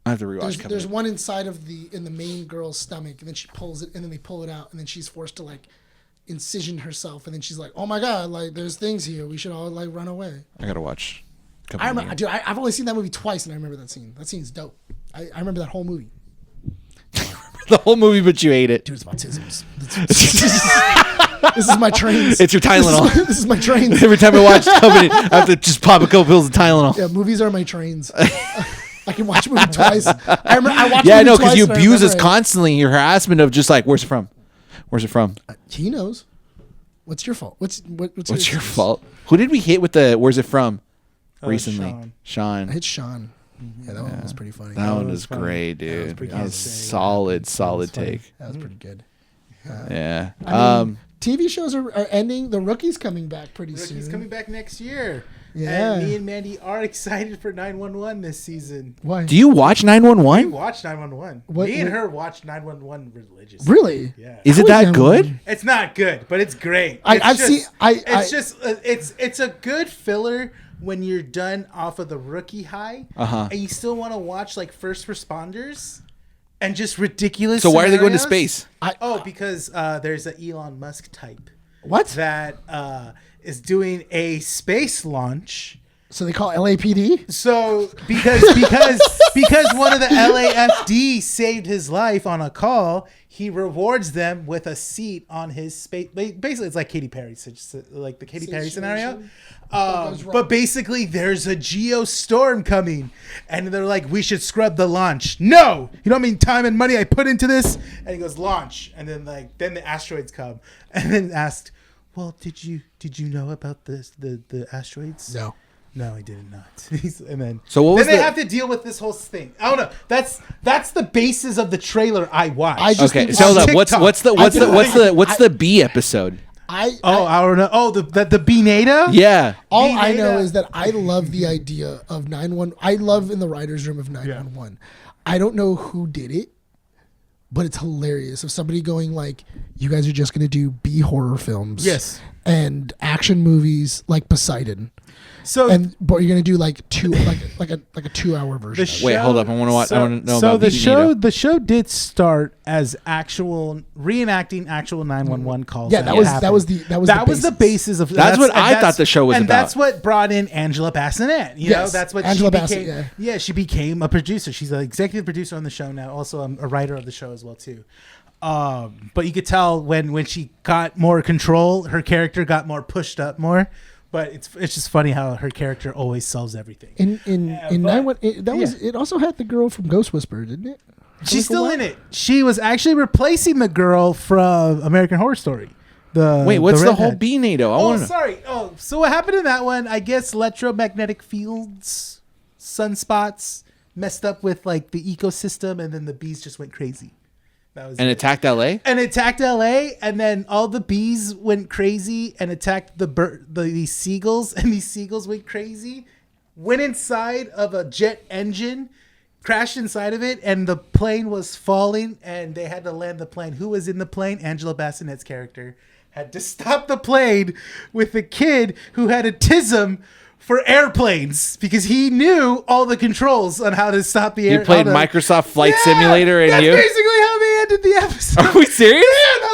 I have to rewatch There's Covenant. one inside of in the main girl's stomach, and then she pulls it, and then they pull it out, and then she's forced to like incision herself, and then she's like, "Oh my god, like there's things here. We should all like run away." I gotta watch. I Covenant remember, dude. I've only seen that movie twice, and I remember that scene. That scene's dope. I remember that whole movie. the whole movie, but you ate it. Dude, it's about tisms. This is my trains. It's your Tylenol. This is my trains. Every time I watch Covenant, I have to just pop a couple pills of Tylenol. Yeah, movies are my trains. I can watch a movie twice. I watched. Yeah, I a movie know, because twice you and I abuse us remember it. constantly. Your harassment of just like, where's it from? Where's it from? He knows. What's your fault? What's What's your excuse? fault? Who did we hit with the where's it from Oh, recently? Sean. I hit Sean. Yeah, that one was pretty funny. That one was is funny. great, That was dude. pretty That was good. solid funny. take. That was pretty good. Yeah. I mean, TV shows are ending. The Rookie's coming back pretty soon. He's coming back next year. Yeah. And me and Mandy are excited for 911 this season. Why? Do you watch We 911? watched 911. What- Me and what- her watched 911 religiously. Really? Yeah. Is it How is that 911? good? It's not good, but it's great. I've seen- It's a good filler when you're done off of the rookie high, and you still want to watch like first responders and just ridiculous. So why are they going to scenarios. space? Because there's an Elon Musk type What? that is doing a space launch. So they call LAPD? So because one of the LAFD saved his life on a call, he rewards them with a seat on his space. Basically, it's like Katy Perry, like the Katy Perry scenario. But basically, there's a geostorm coming, and they're like, "We should scrub the launch." No, you know how many time and money I put into this? And he goes, "Launch," and then then the asteroids come, and then asked, "Well, did you know about the asteroids?" No. No, I did not. And then So what was they the- have to deal with this whole thing. I don't know. That's the basis of the trailer I watched. I just Okay, think so hold on up. What's TikTok. what's the B episode? I I don't know. Oh, the B-NATO? Yeah. all I know B-NATO. is that I love the idea of 911. I love in the writer's room of 911. I don't know who did it, but it's hilarious. Of somebody going like, you guys are just going to do B horror films. Yes. And action movies like Poseidon. So But you're going to do like a 2-hour version. the of it. Wait, hold up. I wanna watch- I wanna know about the B-NATO. show did start as actual reenacting actual 911 calls. Yeah, that was the basis of That's what I thought the show was and about. that's what brought in Angela Bassinet. You know, Yes, that's what Angela she Bassett, became. yeah. She became a producer. She's an executive producer on the show now. Also, a writer of the show as well too. But you could tell when she got more control, her character got more pushed up more. But it's just funny how her character always solves everything. In but- 911, it also had the girl from Ghost Whisperer, didn't it? She's still in it. She was actually replacing the girl from American Horror Story. Wait, what's the whole redhead. B-NATO? I Oh, want to know. sorry. Oh, so what happened in that one? I guess electromagnetic fields, sunspots messed up with like the ecosystem, and then the bees just went crazy. That was And it. attacked LA? And attacked LA, and then all the bees went crazy and attacked these seagulls, and these seagulls went crazy, went inside of a jet engine, crashed inside of it, and the plane was falling, and they had to land the plane. Who was in the plane? Angela Bassinet's character had to stop the plane with a kid who had autism for airplanes because he knew all the controls on how to stop the air. You played how to- Microsoft Flight Yeah, Simulator and that's you? basically how they ended the episode. Are we serious?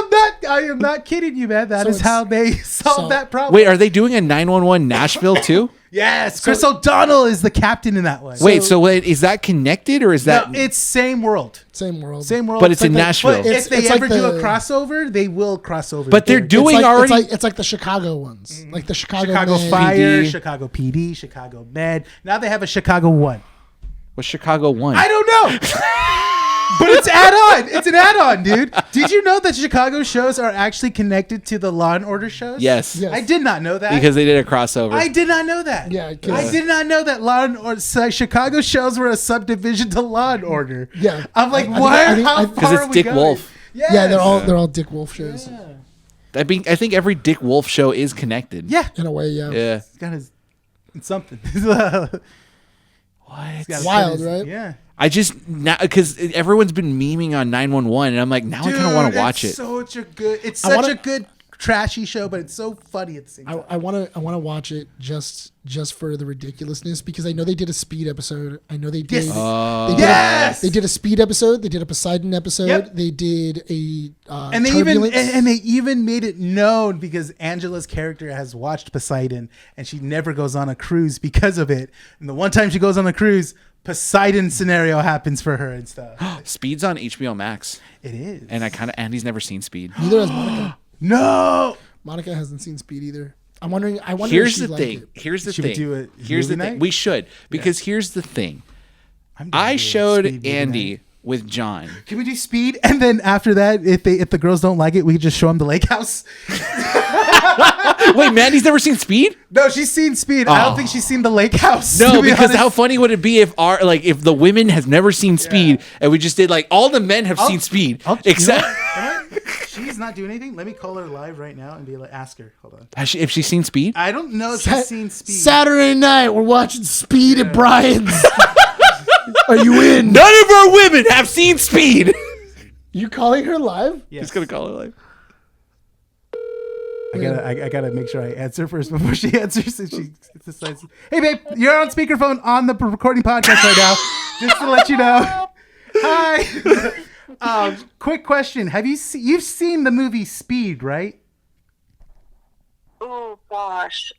Man, I am not kidding you, man. That So is how they solved so- that problem. Wait, are they doing a 911 Nashville too? Yes, Chris O'Donnell is the captain in that one. Wait, so is that connected or is that? no, it's same world. Same world. Same world. But it's in like Nashville. But if they It's ever like do a the- crossover, they will cross over. But they're together. doing already. It's like the Chicago ones, like the Chicago Med. Fire, PD. Chicago PD, Chicago Med. Now they have a Chicago One. What's Chicago 1? I don't know. But it's add-on. It's an add-on, dude. Did you know that Chicago shows are actually connected to the Law and Order shows? Yes. Yes. I did not know that. Because they did a crossover. I did not know that. Yeah, 'cause- I did not know that Law and Order. Chicago shows were a subdivision to Law and Order. Yeah. I'm like, I think- how Because far it's are we Dick going? Wolf. Yes. Yeah, they're all Dick Wolf shows I think every Dick Wolf show is connected. Yeah. in a way. Yeah. Yeah. It's got his it's something. What? Wild, right? Yeah. I just now because everyone's been memeing on 911, and I'm like, now I kind of want to watch it. Such a good. It's I such wanna- a good trashy show, but it's so funny at the same time. I want to watch it just for the ridiculousness because I know they did a Speed episode. I know they did. Yes. They did Yes! they did a Speed episode. They did a Poseidon episode. Yep. They did a And they Turbulence. even made it known because Angela's character has watched Poseidon and she never goes on a cruise because of it. And the one time she goes on a cruise, Poseidon scenario happens for her and stuff. Speed's on HBO Max, It is. and Andy's never seen Speed. Neither has Monica. No. Monica hasn't seen Speed either. I wonder Here's if she the liked thing. it. Here's the Should we thing. do it Here's the movie thing. night? We should because here's the thing. I'm down I with showed Speed movie Andy night. with John. Can we do Speed? And then after that, if the girls don't like it, we can just show them the lake house. Wait, Mandy's never seen Speed? No, she's seen Speed. I don't think she's seen the lake house. No, to be because honest. how funny would it be if if the women has never seen Speed and we just did like all the men have seen Speed you know except what? she's not doing anything, let me call her live right now and be like, ask her. Hold on. If she's seen Speed? I don't know if she's seen Speed. Saturday night, we're watching Speed at Bryan's. Are you in? None of our women have seen Speed. You calling her live? Yes. He's gonna call her live. I gotta make sure I answer first before she answers. And she decides, hey babe, you're on speakerphone on the recording podcast right now. Just to let you know. Hi. Quick question: you've seen the movie Speed, right? Oh gosh.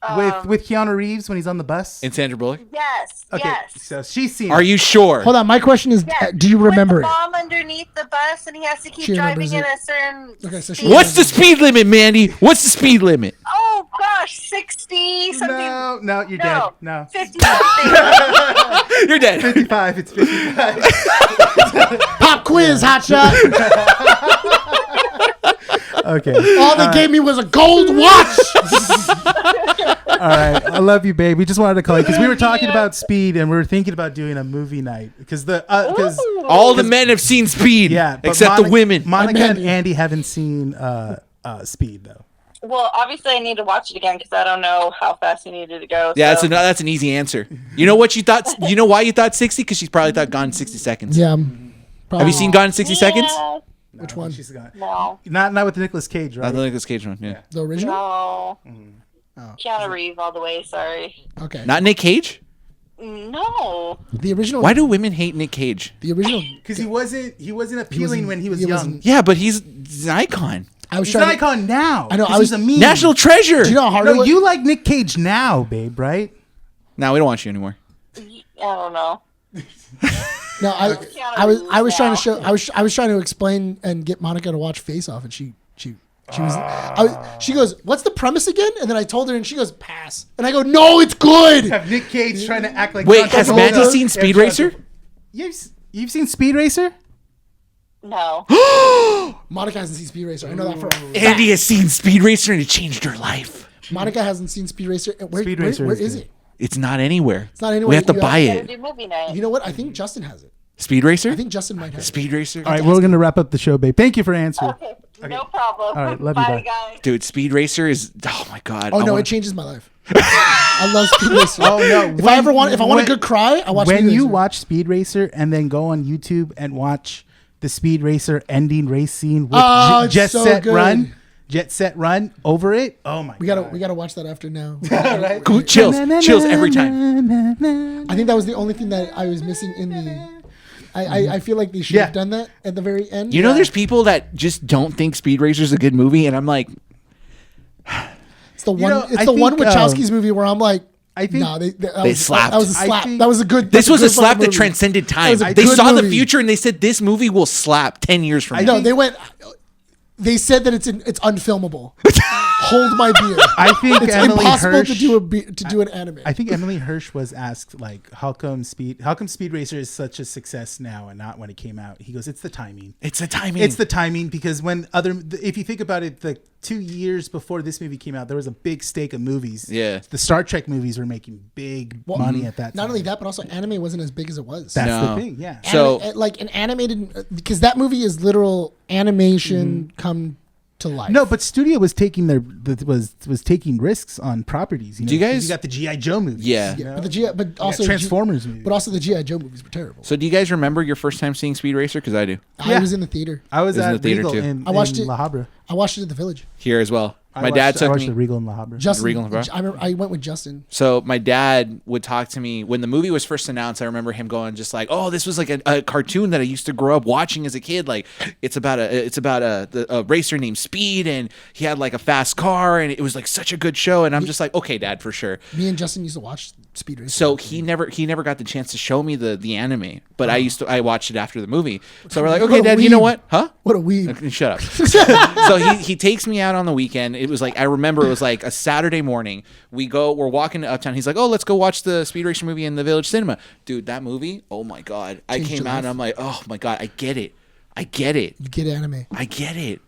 With Keanu Reeves when he's on the bus. And Sandra Bullock? Yes. Okay, Yes. so she's seen. Are you sure? Hold on. My question is, Yes. do you remember With it? the mom underneath the bus, and he has to keep She driving remembers at a certain. Okay, so she- speed. What's the speed limit, Mandy? What's the speed limit? Oh gosh, 60 something. No, you're dead. No. 50 something. You're dead. 55. It's 55. Pop quiz, hotshot. Okay. All they gave me was a gold watch. All right. I love you, babe. We just wanted to call you because we were talking about Speed and we were thinking about doing a movie night because All the men have seen Speed. yeah, but except the women. Monica and Andy haven't seen Speed though. Well, obviously, I need to watch it again because I don't know how fast you needed to go. Yeah, so. that's an easy answer. You know what you thought? You know why you thought 60? Because she's probably thought Gone in 60 Seconds. Yeah. Have you seen Gone in 60 Seconds? Yeah. Which one? She's gone. No. Not with Nicolas Cage, right? I think Nicolas Cage one. Yeah. The original? No. Oh. Keanu Reeves all the way. Sorry. Okay. Not Nick Cage. No. The original. Why do women hate Nick Cage? The original. Because he wasn't appealing when he was young. wasn't- Yeah, but he's an icon. I was He's an trying. icon now. I know, 'cause I was- he's a meme. National treasure. Do you know how hard No, it was? you like Nick Cage now, babe, right? No, we don't want you anymore. I don't know. No, I was trying to show. I was trying to explain and get Monica to watch Face Off, and she goes, "What's the premise again?" And then I told her, and she goes, "Pass." And I go, "No, it's good." Have Nick Cage trying to act like. Wait, John has Travolta. Mandy seen Speed Yeah, Racer? You've seen Speed Racer? No. Monica hasn't seen Speed Racer. I know that for a fact. Andy has seen Speed Racer and it changed her life. Monica hasn't seen Speed Racer. Speed Racer Where is is good. it? It's not anywhere. It's not anywhere. We have to You buy Gotta it. do movie night. You know what? I think Justin has it. Speed Racer? I think Justin might have it. Speed Racer? All right, we're going to wrap up the show, babe. Thank you for answering. Okay. No problem. All right, love you, Bye, bye. guys. Dude, Speed Racer is, oh my God. Oh I no, wanna- it changes my life. I love Speed Racer. Oh, no. If I want a good cry, I watch Speed When Racer. you watch Speed Racer and then go on YouTube and watch the Speed Racer ending race scene with Oh, it's Jet so Set good. Run, Jet Set Run over it. Oh my we god. gotta watch that after now. Right? Cool, chills every time. I think that was the only thing that I was missing in the. I feel like they should have done that at the very end. You know, there's people that just don't think Speed Racer is a good movie, and I'm like, it's the one. know, It's I the one think, Wachowski's movie where I'm like, I think nah, that They was, slapped. That was a I slap. think- That was a good. this that's a was a good slap fucking that movie. transcended That time. was a They good saw the movie. future and they said this movie will slap 10 years from now. No, they went. They said that it's unfilmable. Hold my beer. I think It's Emily impossible Hirsch, to do an anime. I think Emily Hirsch was asked like, how come Speed Racer is such a success now and not when it came out? He goes, it's the timing. It's the timing. It's the timing because if you think about it, the 2 years before this movie came out, there was a big stake of movies. Yeah. The Star Trek movies were making big money at that time. Not only that, but also anime wasn't as big as it was. That's No. the thing, yeah. So- like an animated, because that movie is literal animation come to life. No, but studio was taking was taking risks on properties. You know? Do you guys- 'Cause you got the GI Joe movies? Yeah. you know? but also Transformers movies. But also the GI Joe movies were terrible. So do you guys remember your first time seeing Speed Racer? Because I do. I Yeah. was in the theater. I was It was in at the theater, Regal too. in I watched in it. La Habra. I watched it at the Village. Here as well. My I dad watched took the me. Regal in La Habra. Justin, Regal and Bar? I remember I went with Justin. So my dad would talk to me when the movie was first announced. I remember him going just like, "Oh, this was like a cartoon that I used to grow up watching as a kid. Like it's about a racer named Speed, and he had like a fast car, and it was like such a good show." And I'm just like, "Okay, Dad, for sure." Me and Justin used to watch Speed Racer. So he never got the chance to show me the anime, but I watched it after the movie. So we're like, "Okay, What a Dad, you know weeb. what? Huh?" What a weeb. Shut up. So he takes me out on the weekend. It was like, I remember it was like a Saturday morning. We're walking to Uptown. He's like, "Oh, let's go watch the Speed Racer movie in the Village Cinema." Dude, that movie, oh my God. I Changed came your out life. and I'm like, "Oh my God, I get it. You get anime. I get it."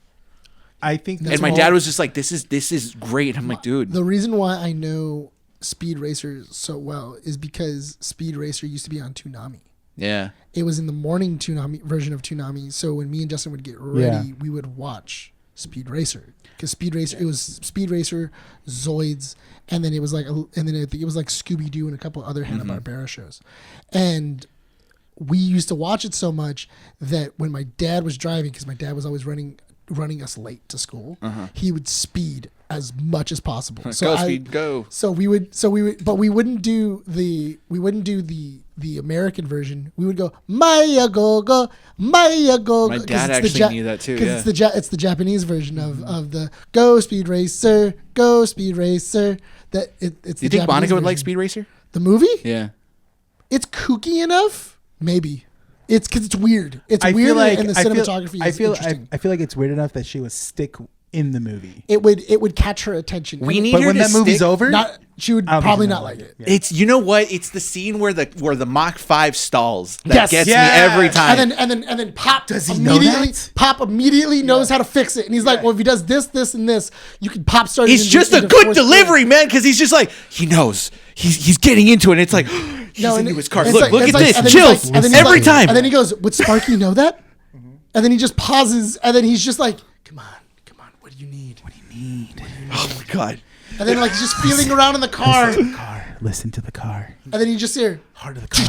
I think that's And my all- dad was just like, this is great. I'm like, dude. The reason why I know Speed Racer so well is because Speed Racer used to be on Toonami. Yeah. It was in the morning version of Toonami. So when me and Justin would get ready, we would watch Speed Racer, because Speed Racer it was Speed Racer, Zoids, and then it was like and then I think it was like Scooby Doo and a couple other Hanna-Barbera shows, and we used to watch it so much that when my dad was driving, because my dad was always running us late to school, he would speed as much as possible. So Speed, go. So we would, but we wouldn't do the American version. We would go Maya go go Maya go. My dad actually knew that too. Because Yeah. it's the Japanese version of the Go Speed Racer, Go Speed Racer. That it's. Do you the think Japanese Monica would version. like Speed Racer? The movie? Yeah. It's kooky enough, maybe. It's because it's weird. It's weird, and the cinematography is interesting. I feel like it's weird enough that she would stick in the movie. It would catch her attention. We need But her when to that movie's stick- over, She would I don't think probably she's not gonna like like it. it. Yeah. It's you know what? It's the scene where the Mach 5 stalls that Yes. gets Yeah. me every time. And then Pop Does he know immediately that? Pop immediately knows how to fix it, and he's like, "Well, if he does this, this, and this, you can Pop start." It's just a good delivery, man, because he's just like he knows he's getting into it. And it's like he's into his car. it's Look like- at it's like- this, and then he's chills like- and then he's every like- time. And then he goes, "Would Sparky know that?" And then he just pauses, and then he's just like, "Come on, what do you need? What do you need?" Oh my god. And then like just feeling around in the car, and Listen to the car. then you just hear. Heart of the car.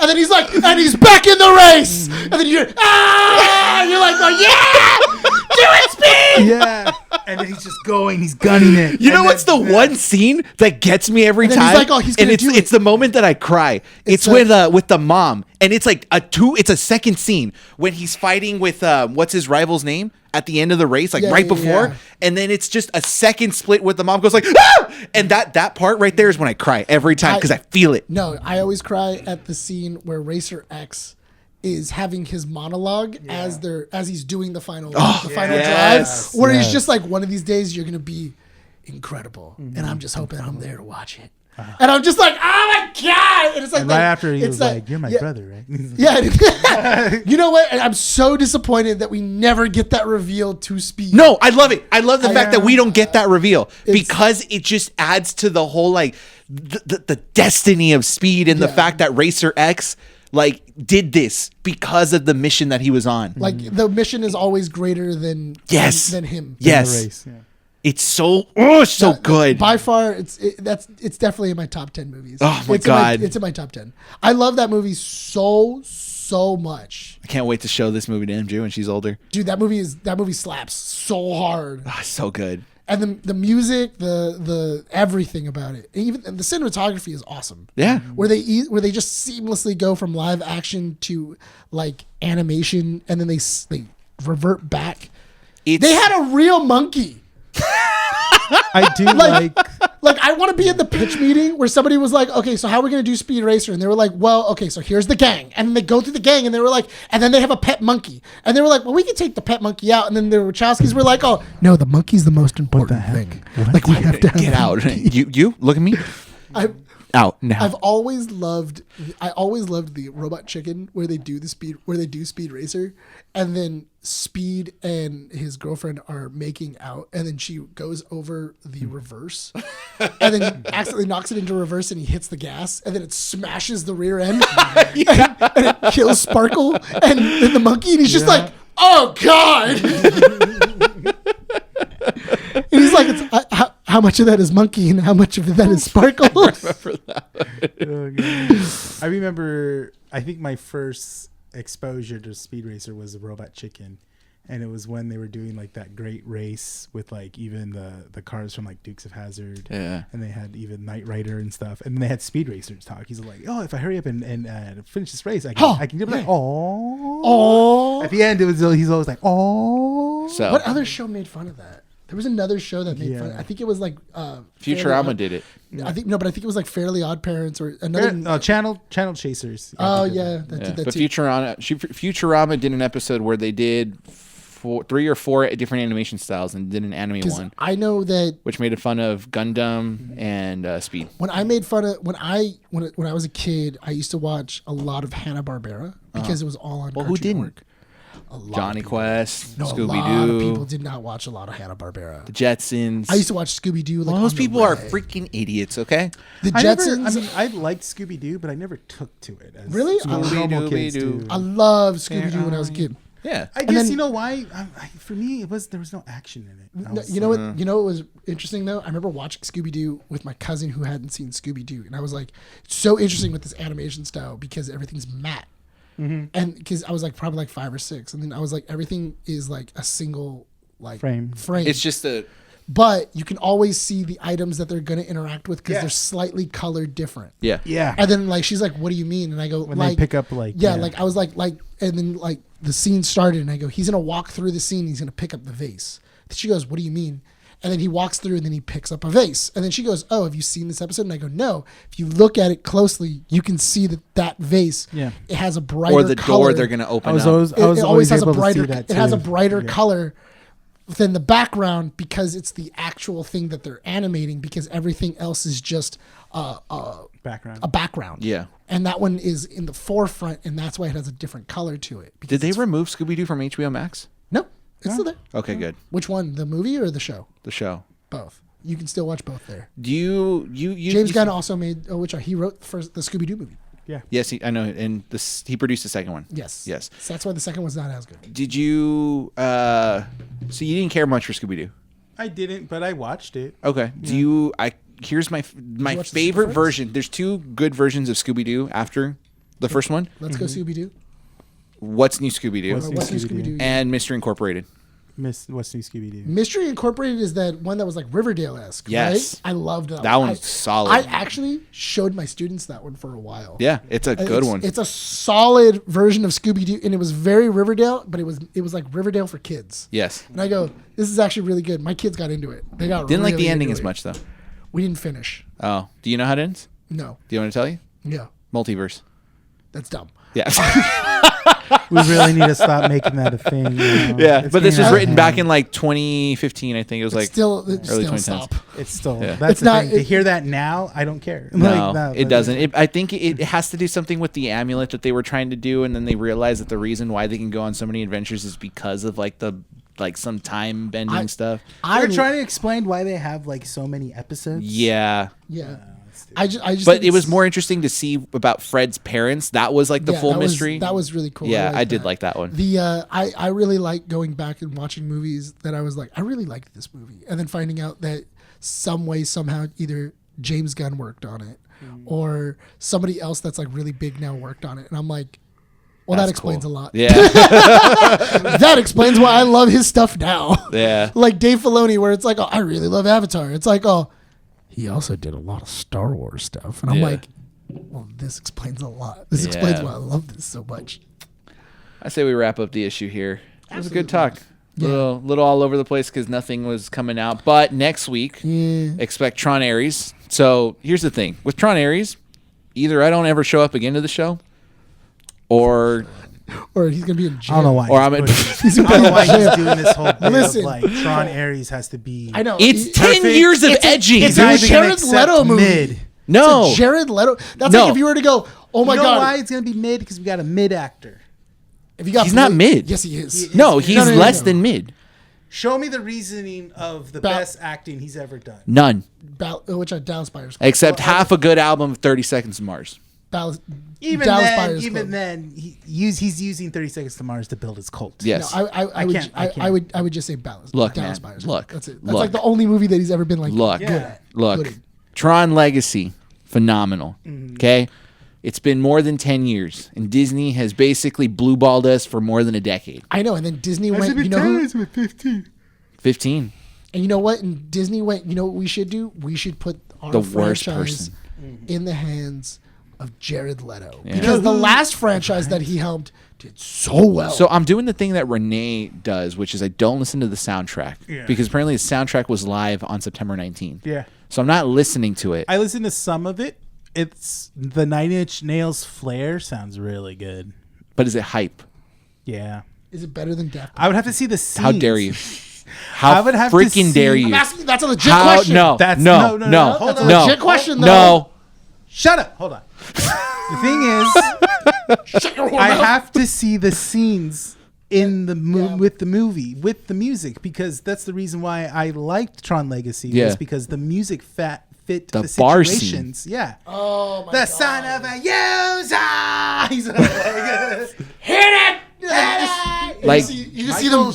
and then he's like, and he's back in the race. And then you hear, ah! And you're like, oh, yeah! Do it, Speed! Yeah. And then he's just going. He's gunning it. You know And what's the then- one scene that gets me every then he's time? like, oh, he's and gonna it's do it. it's the moment that I cry. It's It's with the mom, and it's like it's a second scene when he's fighting with what's his rival's name at the end of the race, like Yeah, right yeah, before, yeah. and then it's just a second split with the mom goes like, ah! And that part right there is when I cry every time because I feel it. No, I always cry at the scene where Racer X is having his monologue as he's doing the final yes. drive, where he's just like, one of these days you're gonna be incredible, and I'm just hoping I'm there to watch it. And I'm just like, oh my god! And it's like, And right after he it's was like, "You're my yeah, brother, right?" Yeah. You know what? And I'm so disappointed that we never get that reveal to Speed. No, I love it. I love the fact that we don't get that reveal because it just adds to the whole like the destiny of Speed and the fact that Racer X like did this because of the mission that he was on. Like the mission is always greater than than him. Yes. In the race, yeah. It's so good. By far, it's definitely in my top 10 movies. Oh my It's God. it's in my top 10. I love that movie so much, I can't wait to show this movie to MJ when she's older. dude. That movie slaps so hard, Oh, so good. and the music, the everything about it, and the cinematography is awesome. Yeah. Where they just seamlessly go from live action to like animation, and then they revert back. They had a real monkey. I do like. Like, I want to be at the pitch meeting where somebody was like, okay, so how are we going to do Speed Racer? And they were like, well, okay, so here's the gang. And then they go through the gang and they were like, and then they have a pet monkey. And they were like, well, we can take the pet monkey out. And then the Wachowskis were like, oh, no, the monkey's the most important thing. Like, we have to have Get the out. monkey. You look at me. Out now. I've always loved the Robot Chicken where they do Speed Racer, and then Speed and his girlfriend are making out, and then she goes over the reverse, and then accidentally knocks it into reverse, and he hits the gas, and then it smashes the rear end, and it kills Sparkle and then the monkey, and he's just like, oh god. And he's like, how much of that is monkey and how much of that is Sparkle? I remember. I think my first exposure to Speed Racer was a Robot Chicken, and it was when they were doing like that great race with like even the cars from like Dukes of Hazzard. Yeah. And they had even Knight Rider and stuff, and then they had Speed Racers talk. He's like, "Oh, if I hurry up and finish this race, I can get like, oh." At the end, he's always like, "Oh." So What other show made fun of that? There was another show that made fun. I think it was like Futurama did it. I think it was like Fairly Odd Parents or another. Channel Chasers. Oh yeah, that Yeah. did that But too. Futurama did an episode where they did 3 or 4 different animation styles and did an anime 'Cause one, I know that which made fun of Gundam and Speed. when I made fun of when I was a kid, I used to watch a lot of Hanna-Barbera because it was all on. Well, who Cartoon didn't? Network. A lot Johnny of people. Quest, No, a Scooby lot of people Doo, did not watch a lot of Hanna-Barbera. the Jetsons. I used to watch Scooby Doo. Like Well, those on the people are reg. freaking idiots. Okay. The I Jetsons. liked Scooby Doo, but I never took to it. As Really? normal kids Scooby-Doo. do. I loved Scooby Doo when I was a kid. Yeah. I guess then- you know why. For me, there was no action in it. I was You know what? You know what was interesting though? I remember watching Scooby Doo with my cousin who hadn't seen Scooby Doo, and I was like, "It's so interesting with this animation style because everything's matte." And because I was like probably like 5 or 6, and then I was like, everything is like a single like Frame. It's just but you can always see the items that they're going to interact with because Yeah. they're slightly colored different. yeah. Yeah. And then like she's like, "What do you mean?" And I go, When like, they pick up like like I was like, and then like the scene started, and I go, "He's gonna walk through the scene. He's gonna pick up the vase." She goes, "What do you mean?" And then he walks through, and then he picks up a vase. And then she goes, "Oh, have you seen this episode?" And I go, "No." If you look at it closely, you can see that vase. Yeah. It has a brighter Or the color. door they're going to open I was up. always It always always has a able to brighter. see that It has a too. brighter Yeah. color than the background because it's the actual thing that they're animating. Because everything else is just background. a background. Yeah. And that one is in the forefront, and that's why it has a different color to it. Did they remove Scooby-Doo from HBO Max? No, it's still there. Okay, good. Which one, the movie or the show? The show. Both. You can still watch both there. Do you James Gunn also made, he wrote the Scooby Doo movie. Yes, I know, and he produced the second one. Yes. Yes. So that's why the second one's not as good. Did you? So you didn't care much for Scooby-Doo? I didn't, but I watched it. Okay. Do you? Here's my watch the favorite Super Friends? version. There's 2 good versions of Scooby-Doo after the first one. Let's go Scooby Doo. What's New Scooby-Doo? What's New Scooby Doo? And Mystery Incorporated. What's New Scooby Doo? Mystery Incorporated is that one that was like Riverdale-esque, Yes. right? I loved that. That one. one's solid. I actually showed my students that one for a while. Yeah, it's a good one. It's a solid version of Scooby Doo, and it was very Riverdale, but it was like Riverdale for kids. Yes. And I go, this is actually really good. My kids got into it. They got Didn't like really the ending into as it. much though. We didn't finish. Oh, do you know how it ends? No. Do you want to tell you? Yeah. Multiverse. That's dumb. Yeah. We really need to stop making that a thing. Yeah, It's but this was getting out of written back hand. in like 2015, I think. It was like Still early 2010s. stop. It's still Yeah. that's It's the not- thing. To it- hear that now, I don't care. No, Like, it doesn't. I think it has to do something with the amulet that they were trying to do, and then they realized that the reason why they can go on so many adventures is because of like some time bending stuff. They're trying to explain why they have like so many episodes. Yeah. Yeah. I just But think it was it's- more interesting to see about Fred's parents. That was like the yeah, full that was- mystery. that was really cool. Yeah, liked I did that. like that one. The I really like going back and watching movies that I was like, I really liked this movie, and then finding out that some way somehow either James Gunn worked on it or somebody else that's like really big now worked on it, and I'm like, well, that That's explains cool. a lot. Yeah. That explains why I love his stuff now. Yeah. Like Dave Filoni, where it's like, oh, I really love Avatar. It's like, oh, he also did a lot of Star Wars stuff, and I'm Yeah. like, well, this explains a lot. This explains Yeah. why I love this so much. I say we wrap up the issue here. It was a good talk. Yeah. Little all over the place because nothing was coming out. But next week, expect Tron Ares. So here's the thing with Tron Ares, either I don't ever show up again to the show, or Or he's gonna be in jail. I don't know why. Or I'm at- I don't know why he's doing this whole bit Listen. of like Tron Ares has to be. I know it's He- 10 years of edging. it's dude. a not even gonna Jared accept Leto movie. mid. No. It's a Jared Leto. That's No. like if you were to go, oh my You know god, why it's gonna be mid? Because we got a mid actor. if you got He's not mid. Yes, he is. No, he's No, no, no, less no. than mid. Show me the reasoning of the best acting he's ever done. None. Which are Dallas Buyers. Except half a good album of 30 Seconds to Mars. Even Dallas then, Buyers even Club. then, he's using 30 Seconds to Mars to build his cult. Yes. No, I would can't- I I would just say Dallas. Look, Dallas man, Buyers. look, That's it. That's look. like the only movie that he's ever been like Look, good at. look. Good at. Tron Legacy, phenomenal. Okay? It's been more than 10 years, and Disney has basically blue-balled us for more than a decade. I know, and then Disney went. You know who? 15. And you know what? And Disney went. You know what we should do? We should put our The worst franchise person. in the hands of Jared Leto Yeah. because the last franchise that he helped did so well. So I'm doing the thing that Rene does, which is I don't listen to the soundtrack. Yeah. Because apparently the soundtrack was live on September 19th. Yeah. So I'm not listening to it. I listened to some of it. It's the Nine Inch Nails Flare sounds really good. But is it hype? Yeah. is it better than Daft Punk? I would have to see the scenes. How dare you? How I would have to freaking see- dare I'm you? I'm asking. That's a legit How? question. No. That's- no. no, No. hold That's a on. No. legit question, though. No. Shut up. Hold on. The thing is, Shut your I mouth. have to see the scenes in the Yeah. with the movie, with the music, because that's the reason why I liked Tron Legacy. Yeah. Was because the music fit The the bar scene. situations. Yeah. Oh my The god. son of a user. He's like, Hit it. Like you just see them.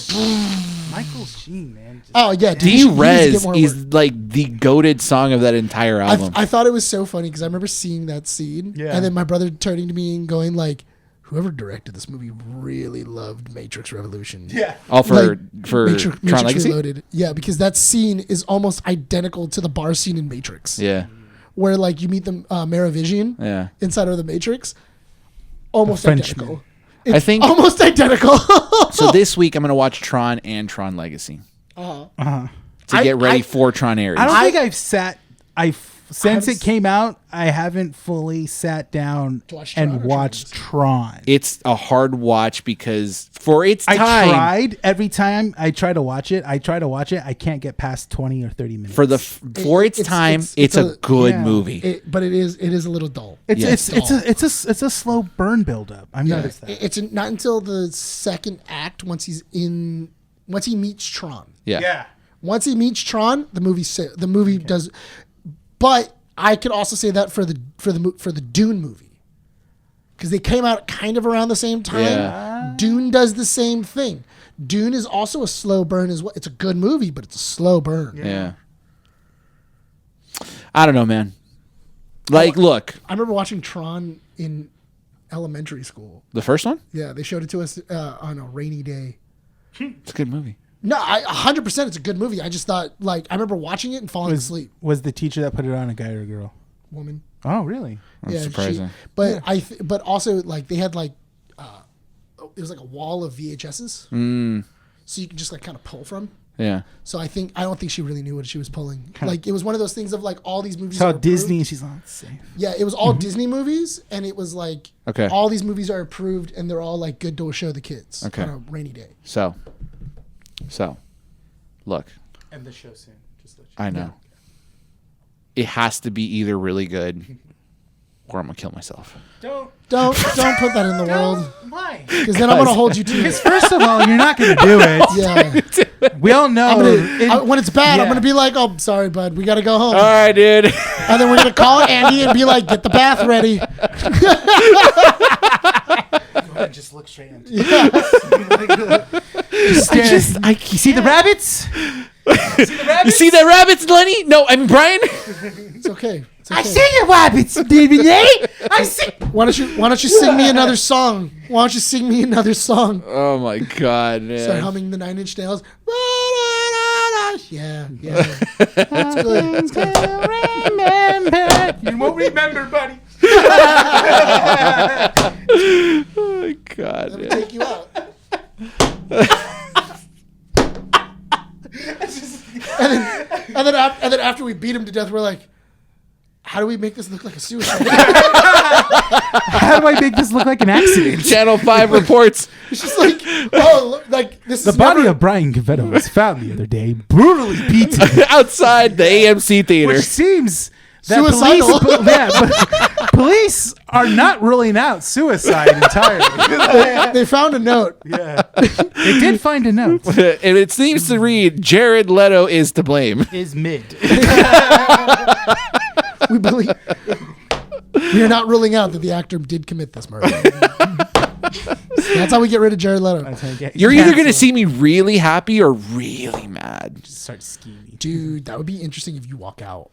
Michael Sheen, man. Just- Oh yeah, dude, he needs to D-Res get more is work. like the goated song of that entire album. I thought it was so funny because I remember seeing that scene, Yeah. and then my brother turning to me and going like, "Whoever directed this movie really loved Matrix Revolution." Yeah. All for Like, Tron Matrix Legacy. Reloaded. Yeah, because that scene is almost identical to the bar scene in Matrix. Yeah, Where like you meet the Maravision yeah. inside of the Matrix. Almost Frenchman. identical. I It's think almost identical. so. This week I'm gonna watch Tron and Tron Legacy to get ready for Tron Ares. I don't think I've since haven't it came out, I haven't fully sat down To watch Tron and or watched Tron. It's a hard watch because for its I time, tried every time I try to watch it. I can't get past 20 or 30 minutes. for its time, it's a good yeah. movie. But it is a little dull. it's Yeah. it's a slow burn buildup. I've noticed that. It's not until the second act once he meets Tron. Yeah. Once he meets Tron, the movie does. But I could also say that for the Dune movie, because they came out kind of around the same time. Yeah. Dune does the same thing. Dune is also a slow burn as well. It's a good movie, but it's a slow burn. Yeah. I don't know, man. Like, look, I remember watching Tron in elementary school. the first one, Yeah, they showed it to us on a rainy day. it's a good movie. No, 100%. It's a good movie. I just thought, like, I remember watching it and falling asleep. Was the teacher that put it on a guy or a girl? Woman. Oh, really? That's surprising. But but also like they had like, it was like a wall of VHSs, so you can just like kind of pull from. Yeah. So I don't think she really knew what she was pulling. Like it was one of those things of like all these movies. It's all are approved. Disney. She's not safe. Yeah, it was all Disney movies, and it was like Okay. all these movies are approved, and they're all like good to show the kids Okay. on a rainy day. So, look, And the show soon. Just let you I know. It has to be either really good or I'm going to kill myself. Don't. Don't put that in the world, Why? because then I'm gonna hold you to it. Because first of all, you're not going to do it. Yeah, We all know. when it's bad, I'm yeah. gonna be like, "Oh, sorry, bud, we gotta go home." All right, dude. And then we're gonna call Andy and be like, "Get the bath ready." Just look straight into it. You see the rabbits? You see that rabbits, Lenny? No, I mean, Brian? It's okay. It's okay. I see your rabbits, David. I see. Why don't you sing me another song? Why don't you sing me another song? Oh, my God, man. Start humming the Nine Inch Nails. Yeah. It's good. It's good. You won't remember, buddy. Oh, my God, Let me man. take you out. and then after we beat him to death, we're like, how do we make this look like a suicide? How do I make this look like an accident? Channel 5 reports. It's just like, oh, like this The is body never, of Bryan Quevedo was found the other day, brutally beaten, Outside the AMC theater. which seems that Suicidal. police are not ruling out suicide entirely. They found a note. Yeah, they did find a note. And it seems to read, Jared Leto is to blame. Is mid. We believe. We are not ruling out that the actor did commit this murder. That's how we get rid of Jared Leto. You're either going to see me really happy or really mad. start scheming. Dude, that would be interesting if you walk out.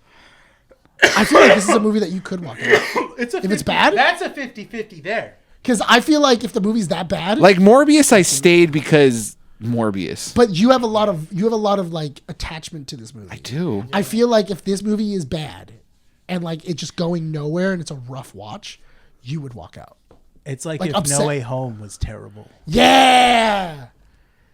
I feel like this is a movie that you could walk out. If it's bad? that's a 50-50 there. Because I feel like if the movie's that bad, Like Morbius, I stayed because Morbius. but you have a lot of like attachment to this movie. I do. I feel like if this movie is bad and like it's just going nowhere and it's a rough watch, you would walk out. It's like Like if upset. No Way Home was terrible. Yeah.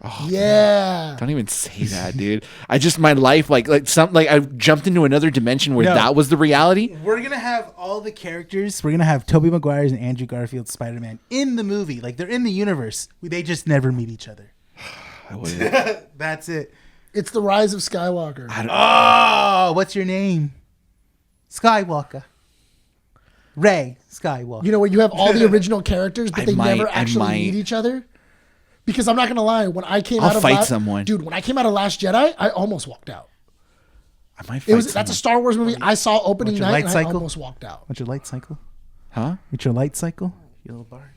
Oh, Yeah. Don't even say that, dude. I just my life like I jumped into another dimension where No. that was the reality. We're gonna have all the characters. We're gonna have Tobey Maguire's and Andrew Garfield's Spider-Man in the movie. Like they're in the universe. They just never meet each other. I wouldn't. That's it. It's the rise of Skywalker. Oh, what's your name? Skywalker. Rey Skywalker. You know, where you have all the original characters, but I they might- never I actually might. meet each other. Because I'm not gonna lie, when I came I'll out of fight someone. dude, when I came out of Last Jedi, I almost walked out. I might fight That's a Star Wars movie I saw opening What's your night, light and I cycle? almost walked out. What's your light cycle? Huh? What's your light cycle? Your little bar.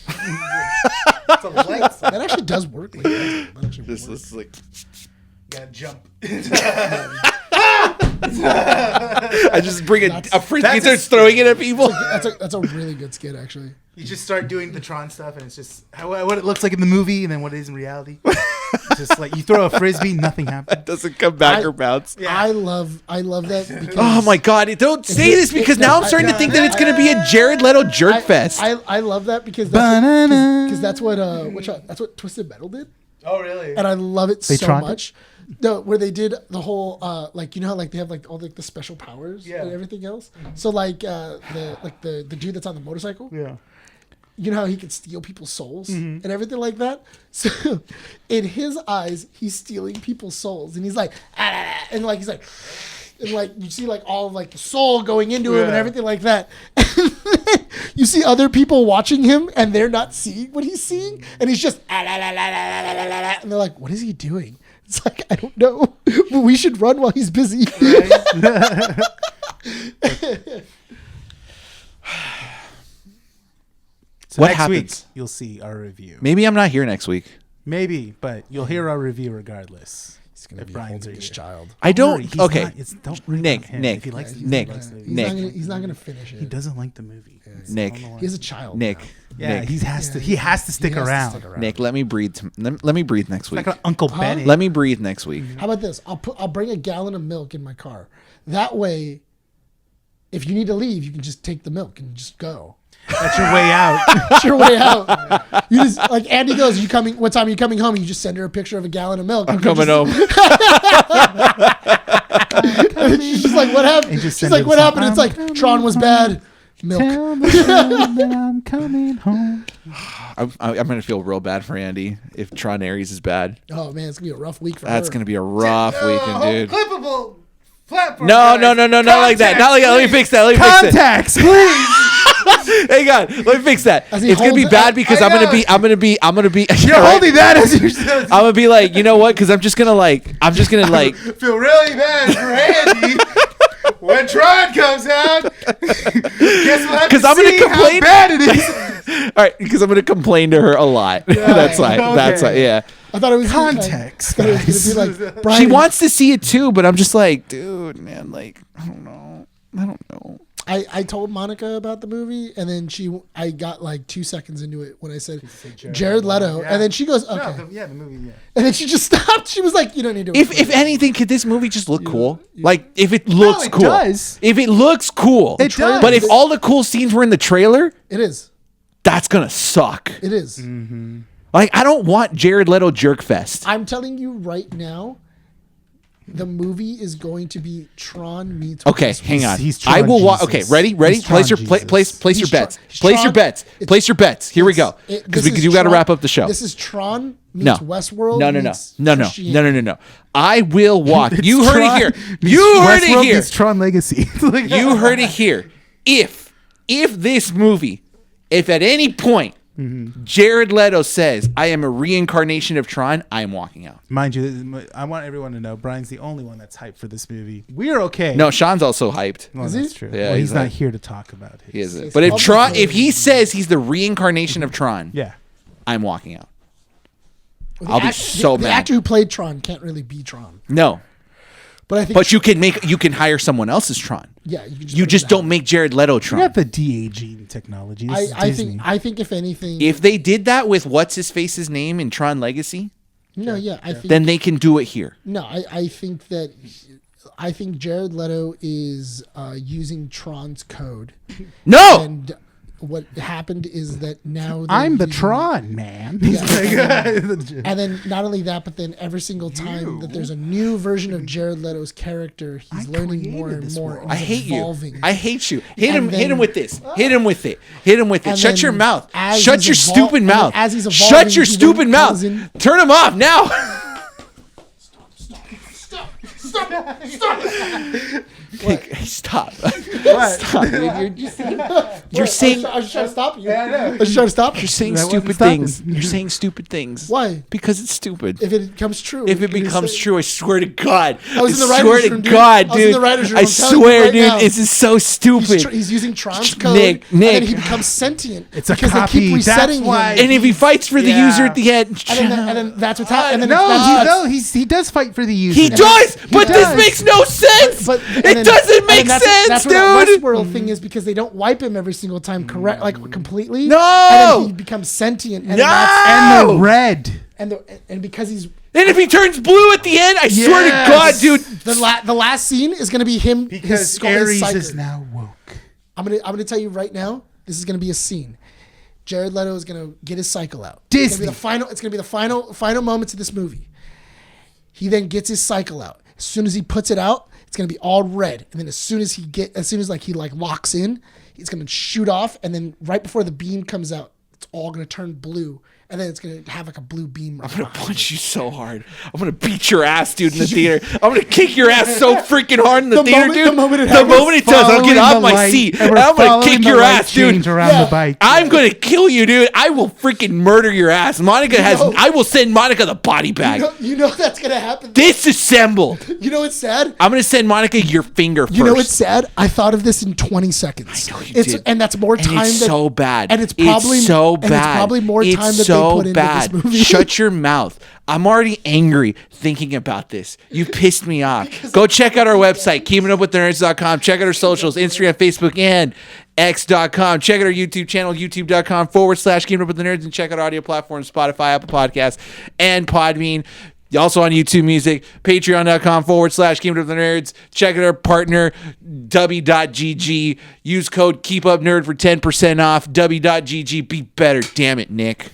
It's a light. That actually does work. Like that. That actually This works. is like. Gotta jump. I just bring a frisbee and that's start throwing it at people. That's a really good skit, actually. You just start doing the Tron stuff, and it's just what it looks like in the movie, and then what it is in reality. It's just like you throw a frisbee, nothing happens. It doesn't come back or bounce. Yeah. I love that. Because Oh my god! Don't say this because now I'm starting to think that it's going to be a Jared Leto jerk fest. I love that because that's what that's what Twisted Metal did, Oh, really? and I love it so Troned it? much. No, where they did the whole like you know how like they have like all the special powers Yeah. and everything else. So like the dude that's on the motorcycle. Yeah. You know how he can steal people's souls and everything like that? So in his eyes, he's stealing people's souls. And he's like, and like, he's like, and like, you see like all of like the soul going into him and everything like that. And then you see other people watching him and they're not seeing what he's seeing. And he's just, and they're like, what is he doing? It's like, I don't know, but we should run while he's busy. So What next happens? week you'll see our review. Maybe I'm not here next week. Maybe, but you'll hear our review regardless. He's going If to be Brian's holding his here. child. I don't. He's Okay, not- don't bring it on him. Nick, If he likes the Nick, movie, he likes the movie. Nick. He's not going to finish it. He doesn't like the movie. Nick. He has a child. Nick, now. Yeah, Nick, he has to. He has to stick He has to around. stick around. Nick, let me breathe. Let me breathe next week. Like Uncle Benny. Let me breathe next week. How about this? I'll bring a gallon of milk in my car. That way, if you need to leave, you can just take the milk and just go. That's your way out. It's your way out. You just like Andy goes. You coming? What time are you coming home? You just send her a picture of a gallon of milk. I'm coming home. She's just like, what happened? And just She's send like, her what the happened? It's like Tron was bad. Milk. I'm coming home. I'm gonna feel real bad for Andy if Tron Ares is bad. Oh man, it's gonna be a rough week for That's her. gonna be a rough weekend, dude. Clippable platform. No, guys. not like that. Not like that. Let me fix that. Let me fix it. Contacts, please. Hang on. Let me fix that. As he It's gonna be holds- bad because I I'm gonna know. be. You're holding that as your. I'm gonna be like, you know what? Because I'm just gonna like. Feel really bad for Andy when Tron comes out. Guess we'll have 'Cause to I'm gonna see complain- how bad it is. All right, because I'm gonna complain to her a lot. That's why. okay. That's why. Yeah. I thought it was Context, I thought it was gonna be like Brian. She wants to see it too, but I'm just like, dude, man, like, I don't know. I told Monica about the movie, and then I got like 2 seconds into it when I said Jared Leto, Yeah. and then she goes, okay, No, the movie. Yeah. and then she just stopped. She was like, you don't need to. If anything, could this movie just look cool? Like, if it looks it cool. does. If it looks cool. It does. But if all the cool scenes were in the trailer, it is, that's gonna suck. it is. Like, I don't want Jared Leto jerk fest. I'm telling you right now, the movie is going to be Tron meets. Okay, Westworld. hang on. He's I Tron will watch. Jesus. Okay, ready? He's Place your Tron place Jesus. your He's bets. He's Place your Tron- bets. it's- Place your bets. Here we go. This Because is we got to Tron- wrap up the show. This is Tron meets No. Westworld. No. meets Christianity. No. I will watch. You heard it here. Meets You heard it Westworld here. meets Tron Legacy. You heard it here. If this movie, if at any point Jared Leto says I am a reincarnation of Tron, I am walking out. Mind you, I want everyone to know Brian's the only one that's hyped for this movie. We're okay. No, Sean's also hyped. well, Is that's he? true. Yeah, well, he's he's not hyped. here to talk about it. He is it. It's But if public Tron, domain. if he says he's the reincarnation of Tron, Yeah. I'm walking out. The I'll be act- so the mad. actor who played Tron can't really be Tron, No, but I think. but you can hire someone else's Tron. yeah, you, can You put just it don't down. make Jared Leto We Tron. got the de-aging technology. This is I Disney. think if anything, If they did that with what's his face's name in Tron Legacy, I think then they can do it here. no, I think that. I think Jared Leto is using Tron's code, No, and what happened is that now I'm the they're using- Tron man. And then not only that, but then every single time that there's a new version of Jared Leto's character, he's learning more created and this more. world. and I he's hate evolving. you. I hate you. Hit And him. Hit him then- with this. Hit him with it. Hit him with it. And Shut then your mouth. as Shut he's your evol- stupid and then mouth. as he's Shut evolving, your he stupid then mouth. comes in- Turn him off now. Hey, stop. What? Stop, dude. You're saying. I was trying to stop you. Yeah, I know. I was trying to stop you. You're saying That wasn't stupid stopping. things. You're saying stupid things. Why? Because it's stupid. If it becomes true. If it you're becomes saying- true, I swear to God. I was in the swear writer's to room, dude. God, I was in dude. the writer's room. I I'm telling you swear, right dude. now. This is so stupid. He's using Tron's code. Nick. And then he becomes sentient. It's a because copy. they keep That's resetting why- him. And if he fights for the Yeah. user at the end, And then that's what's happening. No, he does fight for the user. he does, but this does. makes no sense. and It doesn't make that's, sense, that's dude. What that Westworld thing is because they don't wipe him every single time, correct? Like completely. No! And then he becomes sentient. And No! then that's, And the red. and because he's And if he turns blue at the end, I swear to Yes. God, dude. the last scene is gonna be him his Because skull is Ares psychered. is now woke. I'm gonna tell you right now. This is gonna be a scene. Jared Leto is gonna get his cycle out. Disney. It's gonna be the final moments of this movie. He then gets his cycle out. As soon as he puts it out, it's gonna be all red. And then as soon as he locks in, it's gonna shoot off. And then right before the beam comes out, it's all gonna turn blue. And then it's gonna have like a blue beam. I'm gonna punch you so hard. I'm gonna beat your ass, dude, in the theater. I'm gonna kick your ass so freaking hard in the theater, dude. The moment it the happens, moment it does, I'll get Following off the my light, seat. and And we're I'm gonna following kick the your light ass, dude. change around the bike. I'm gonna kill you, dude. I will freaking murder your ass. Monica has. I will send Monica the body bag. You know that's gonna happen. Disassembled. You know what's sad? I'm gonna send Monica your finger first. You know what's sad? I thought of this in 20 seconds. I know you it's did. and that's more And time it's than so bad. And it's probably so bad. And it's probably more time It's that so they put into bad. this movie. Shut your mouth. I'm already angry thinking about this. You pissed me off. Go check out our website, keepingupwiththenerds.com. Check out our socials, Instagram, Facebook, and X.com. Check out our YouTube channel, youtube.com/keepingupwiththenerds, and check out audio platforms, Spotify, Apple Podcasts, and Podbean. Also on YouTube Music, patreon.com/keepingupwiththenerds. Check out our partner, w.gg. Use code KEEPUPNERD for 10% off. w.gg. Be better. Damn it, Nick.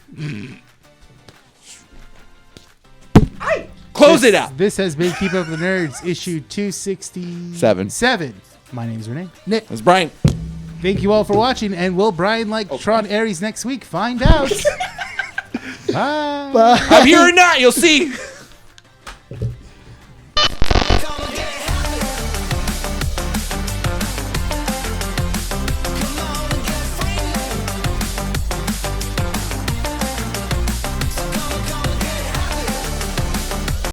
Close it out. This has been Keep Up with the Nerds, issue 267. My name's Rene. Nick. That's Brian. Thank you all for watching, and will Brian like Tron Ares next week? Find out. Bye. I'm here or not, you'll see.